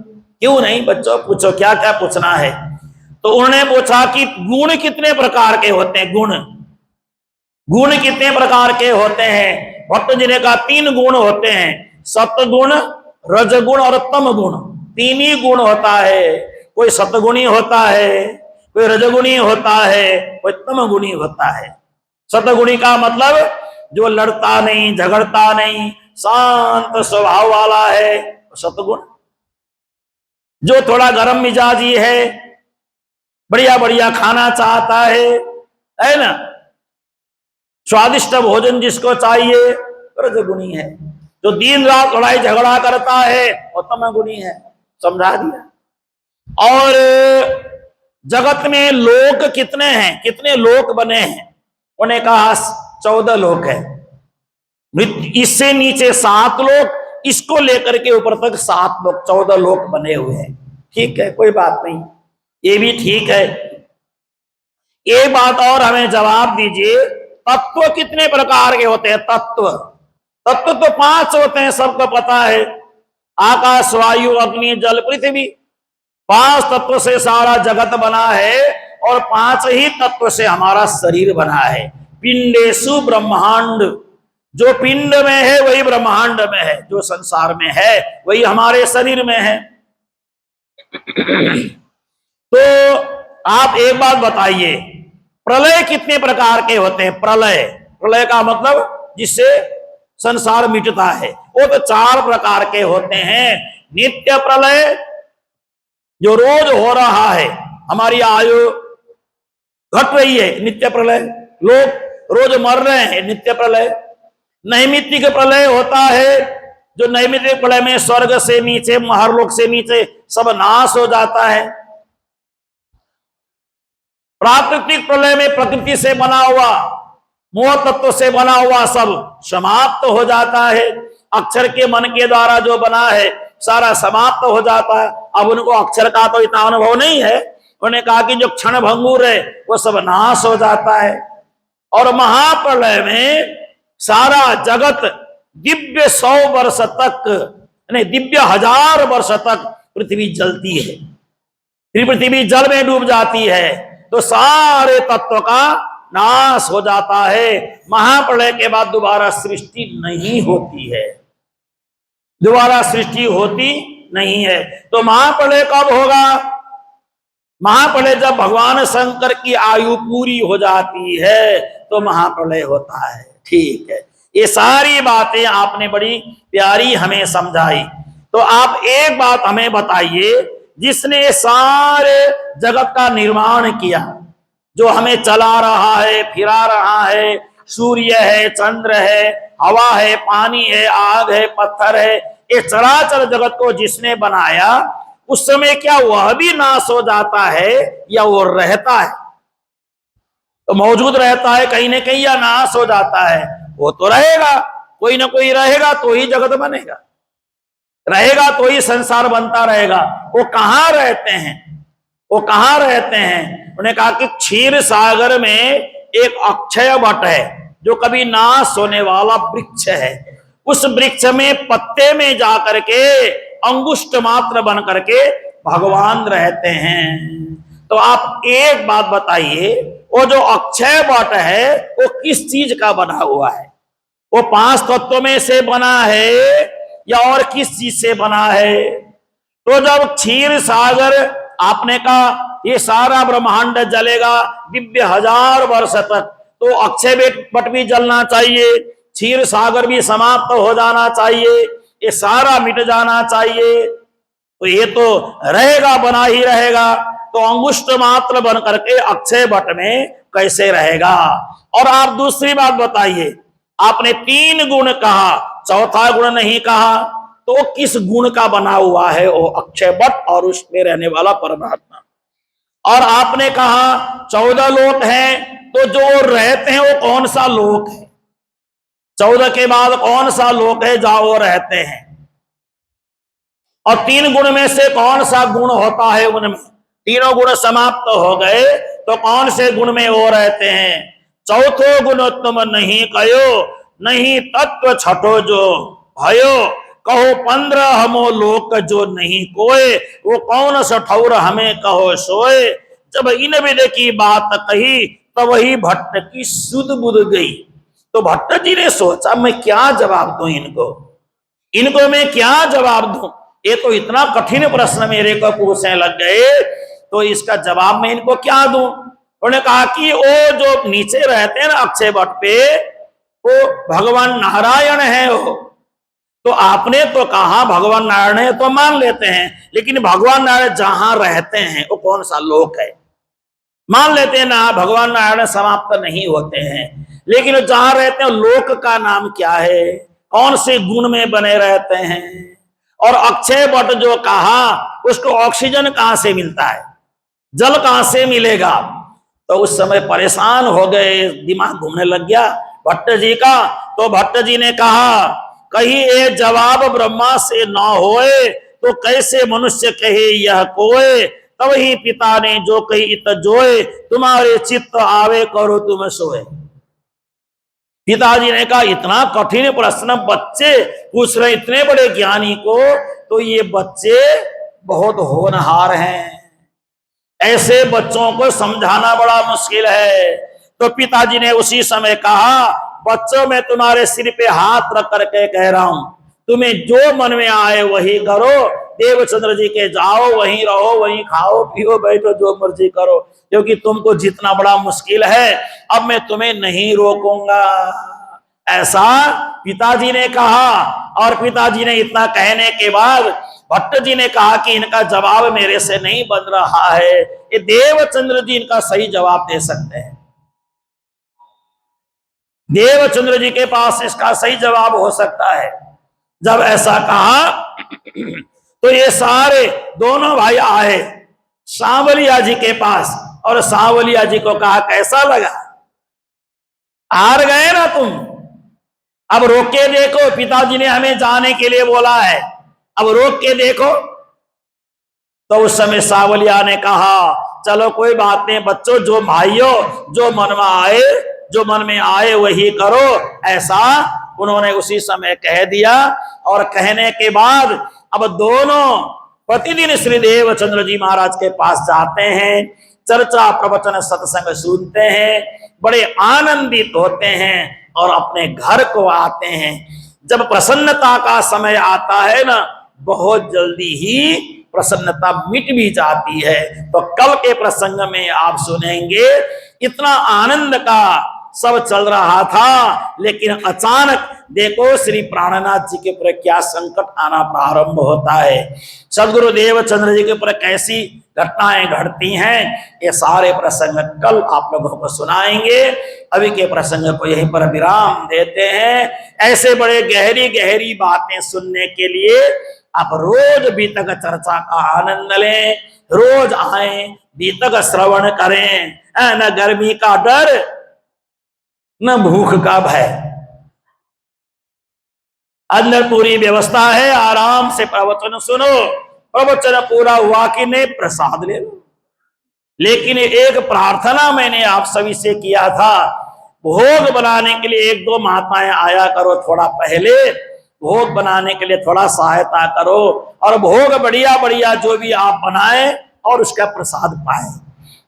क्यों नहीं बच्चों, पूछो क्या क्या पूछना है। तो उन्होंने पूछा कि गुण कितने प्रकार के होते हैं, गुण कितने प्रकार के होते हैं? भट्ट जी ने कहा 3 गुण होते हैं, सतगुण, रजगुण और तम गुण। 3 ही गुण होता है, कोई सतगुणी होता है, कोई रजगुणी होता है, कोई तम गुणी होता है। सतगुणी का मतलब जो लड़ता नहीं, झगड़ता नहीं, शांत स्वभाव वाला है, सतगुण। जो थोड़ा गर्म मिजाजी है, बढ़िया बढ़िया खाना चाहता है ना, स्वादिष्ट भोजन जिसको चाहिए, रजगुणी है। जो दिन रात लड़ाई झगड़ा करता है वो तमगुणी है। समझा दिया। और जगत में लोक कितने हैं, कितने लोक बने हैं? उन्हें कहा 14 लोक है। इससे नीचे 7 लोक, इसको लेकर के ऊपर तक 7 लोक, 14 लोक बने हुए हैं। ठीक है, कोई बात नहीं, ये भी ठीक है। एक बात और हमें जवाब दीजिए, तत्व कितने प्रकार के होते हैं? तत्व तो 5 होते हैं, सबको पता है। आकाश, वायु, अग्नि, जल, पृथ्वी। 5 तत्व से सारा जगत बना है और 5 ही तत्व से हमारा शरीर बना है। पिंडेषु ब्रह्मांड, जो पिंड में है वही ब्रह्मांड में है, जो संसार में है वही हमारे शरीर में है। तो आप एक बात बताइए, प्रलय कितने प्रकार के होते हैं? प्रलय का मतलब जिससे संसार मिटता है, वो तो 4 प्रकार के होते हैं। नित्य प्रलय, जो रोज हो रहा है, हमारी आयु घट रही है, नित्य प्रलय। लोग रोज मर रहे हैं, नित्य प्रलय। नैमित्तिक प्रलय होता है, जो नैमित्तिक प्रलय में स्वर्ग से नीचे, महरलोक से नीचे सब नाश हो जाता है। प्राकृतिक प्रलय में प्रकृति से बना हुआ, मोह तत्व से बना हुआ सब समाप्त हो जाता है। अक्षर के मन के द्वारा जो बना है सारा समाप्त हो जाता है। अब उनको अक्षर का तो इतना अनुभव नहीं है, उन्होंने कहा कि जो क्षण भंगुर है वो सब नाश हो जाता है। और महाप्रलय में सारा जगत दिव्य 100 वर्ष तक, नहीं दिव्य 1000 वर्ष तक पृथ्वी जलती है, फिर पृथ्वी जल में डूब जाती है, तो सारे तत्व का नाश हो जाता है। महाप्रलय के बाद दोबारा सृष्टि नहीं होती है, दोबारा सृष्टि होती नहीं है। तो महाप्रलय कब होगा? महाप्रलय जब भगवान शंकर की आयु पूरी हो जाती है तो महाप्रलय होता है। ठीक है, ये सारी बातें आपने बड़ी प्यारी हमें समझाई। तो आप एक बात हमें बताइए, जिसने सारे जगत का निर्माण किया, जो हमें चला रहा है, फिरा रहा है, सूर्य है, चंद्र है, हवा है, पानी है, आग है, पत्थर है, ये चराचर जगत को जिसने बनाया, उस समय क्या वह भी नाश हो जाता है या वो रहता है? तो मौजूद रहता है कहीं ना कहीं, या नाश हो जाता है? वो तो रहेगा, कोई ना कोई रहेगा तो ही जगत बनेगा, रहेगा तो ही संसार बनता रहेगा। वो कहां रहते हैं? वो कहां रहते हैं? उन्होंने कहा कि क्षीर सागर में एक अक्षय वट है जो कभी नाश होने वाला वृक्ष है। उस वृक्ष में पत्ते में जाकर के अंगुष्ठ मात्र बन करके भगवान रहते हैं। तो आप एक बात बताइए, वो जो अक्षय वट है वो किस चीज का बना हुआ है? वो 5 तत्वों में से बना है या और किस चीज से बना है? तो जब क्षीर सागर, आपने कहा ये सारा ब्रह्मांड जलेगा दिव्य 1000 वर्ष तक, तो अक्षय वट भी जलना चाहिए, क्षीर सागर भी समाप्त हो जाना चाहिए, ये सारा मिट जाना चाहिए, तो ये तो रहेगा, बना ही रहेगा। तो अंगुष्ठ मात्र बन करके अक्षय वट में कैसे रहेगा? और आप दूसरी बात बताइए, आपने 3 गुण कहा, चौथा गुण नहीं कहा, तो किस गुण का बना हुआ है वो अक्षय वट और उसमें रहने वाला परमात्मा? और आपने कहा 14 लोक हैं, तो जो रहते हैं वो कौन सा लोक है? 14 के बाद कौन सा लोक है जहां वो रहते हैं? और 3 गुण में से कौन सा गुण होता है उनमें? तीनों गुण समाप्त हो गए तो कौन से गुण में वो रहते हैं? चौथो गुण तुम नहीं कहो, नहीं तत्व छठो जो भयो, कहो 15 हमो लोक जो नहीं कोय, वो कौन सा ठौर हमें कहो सोए। जब इन विद की बात कही तब वही भट्ट की सुध बुध गई। तो भट्ट जी ने सोचा मैं क्या जवाब दूं इनको मैं क्या जवाब दूं? ये तो इतना कठिन प्रश्न मेरे को पूछने लग गए, तो इसका जवाब मैं इनको क्या दूं? उन्होंने कहा कि वो जो नीचे रहते हैं ना अक्षय वट पे, वो भगवान नारायण है वो। तो आपने तो कहा भगवान नारायण है तो मान लेते हैं, लेकिन भगवान नारायण जहां रहते हैं वो कौन सा लोक है? मान लेते हैं ना भगवान नारायण समाप्त नहीं होते हैं, लेकिन जहां रहते हैं लोक का नाम क्या है? कौन से गुण में बने रहते हैं? और अक्षय वट जो कहा, उसको ऑक्सीजन कहां से मिलता है, जल कहां से मिलेगा? तो उस समय परेशान हो गए, दिमाग घूमने लग गया भट्ट जी का। तो भट्ट जी ने कहा कहीं ये जवाब ब्रह्मा से ना होए तो कैसे मनुष्य कहे यह कोय, तब ही पिता ने जो कही इत जोए, तुम्हारे चित्त आवे करो तुम सोए। पिताजी ने कहा इतना कठिन प्रश्न बच्चे पूछ रहे इतने बड़े ज्ञानी को, तो ये बच्चे बहुत होनहार हैं, ऐसे बच्चों को समझाना बड़ा मुश्किल है। तो पिताजी ने उसी समय कहा बच्चों मैं तुम्हारे सिर पे हाथ रख करके कह रहा हूं, तुम्हें जो मन में आए वही करो, देवचंद्र जी के जाओ, वहीं रहो, वहीं खाओ पियो बैठो, जो मर्जी करो, क्योंकि तुमको जितना बड़ा मुश्किल है अब मैं तुम्हें नहीं रोकूंगा, ऐसा पिताजी ने कहा। और पिताजी ने इतना कहने के बाद भट्ट जी ने कहा कि इनका जवाब मेरे से नहीं बन रहा है, ये देवचंद्र जी इनका सही जवाब दे सकते हैं, देवचंद्र जी के पास इसका सही जवाब हो सकता है। जब ऐसा कहा तो ये सारे दोनों भाई आए सांवलिया जी के पास, और सांवलिया जी को कहा कैसा लगा, हार गए ना तुम, अब रोक के देखो, पिताजी ने हमें जाने के लिए बोला है, अब रोक के देखो। तो उस समय सांवलिया ने कहा चलो कोई बात नहीं बच्चों, जो भाइयों जो मन में आए वही करो, ऐसा उन्होंने उसी समय कह दिया। और कहने के बाद अब दोनों प्रतिदिन श्री देवचंद्र जी महाराज के पास जाते हैं, चर्चा प्रवचन सत्संग सुनते हैं, बड़े आनंदित होते हैं और अपने घर को आते हैं। जब प्रसन्नता का समय आता है ना, बहुत जल्दी ही प्रसन्नता मिट भी जाती है। तो कल के प्रसंग में आप सुनेंगे इतना आनंद का सब चल रहा था, लेकिन अचानक देखो श्री प्राणनाथ जी के ऊपर क्या संकट आना प्रारंभ होता है, सदगुरु देवचंद्र जी के ऊपर कैसी घटनाएं घटती हैं, ये सारे प्रसंग कल आप लोगों को सुनाएंगे। अभी के प्रसंग को यहीं पर विराम देते हैं। ऐसे बड़े गहरी गहरी बातें सुनने के लिए आप रोज बीतक चर्चा का आनंद लें, रोज आए, बीतक श्रवण करें, न गर्मी का डर न भूख का भय, अंदर पूरी व्यवस्था है, आराम से प्रवचन सुनो, प्रवचन पूरा हुआ कि नहीं प्रसाद ले लो। लेकिन एक प्रार्थना मैंने आप सभी से किया था, भोग बनाने के लिए एक दो माताएं आया करो थोड़ा पहले, भोग बनाने के लिए थोड़ा सहायता करो, और भोग बढ़िया बढ़िया जो भी आप बनाए और उसका प्रसाद पाए,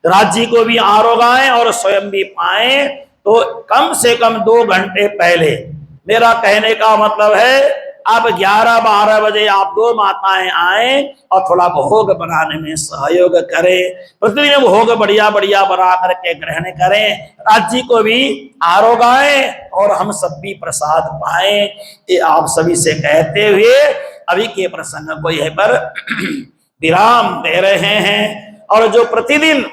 राज्य को भी आरोगाएं और स्वयं भी पाए। तो कम से कम 2 घंटे पहले, मेरा कहने का मतलब है अब 11-12 बजे आप 2 माताएं आए और थोड़ा भोग बनाने में सहयोग करें। प्रतिदिन भोग बढ़िया बढ़िया बना करके ग्रहण करें, राज्य को भी आरोगाएं और हम सब भी प्रसाद पाए। ये आप सभी से कहते हुए अभी के प्रसंग को यहीं पर विराम दे रहे हैं। और जो प्रतिदिन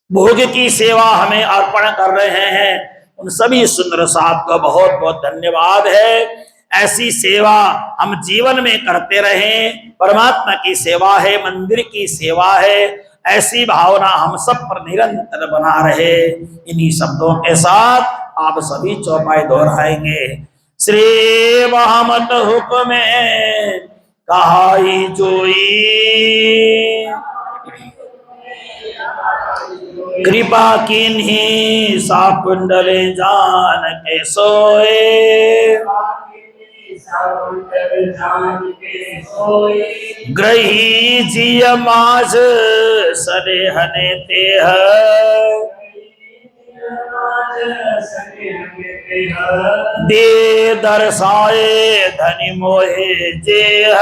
भोग की सेवा हमें अर्पण कर रहे हैं, उन सभी सुंदर साहब का बहुत बहुत धन्यवाद है। ऐसी सेवा हम जीवन में करते रहें। परमात्मा की सेवा है, मंदिर की सेवा है, ऐसी भावना हम सब पर निरंतर बना रहे। इन्हीं शब्दों के साथ आप सभी चौपाई दोहराएंगे। श्री महमत हुक्म कहाई जोई, कृपा कीन्ही सा कुंडले जान के सोए, ग्रही जिय माज सनेहने तेह, दे दर्शाए धनि मोहे जेह,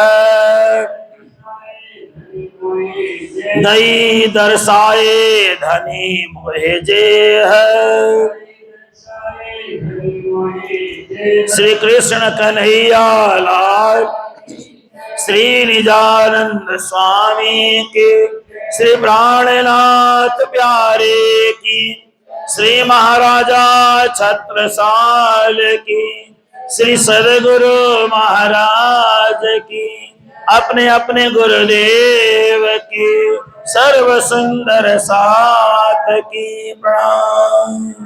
दई दर्शाए धनी मोहे जेह। श्री कृष्ण कन्हैया लाल, श्री निजानंद स्वामी के, श्री प्राणनाथ प्यारे की, श्री महाराजा छत्रसाल की, श्री सदगुरु महाराज की, अपने अपने गुरुदेव की, सर्व सुंदर साथ की प्रणाम।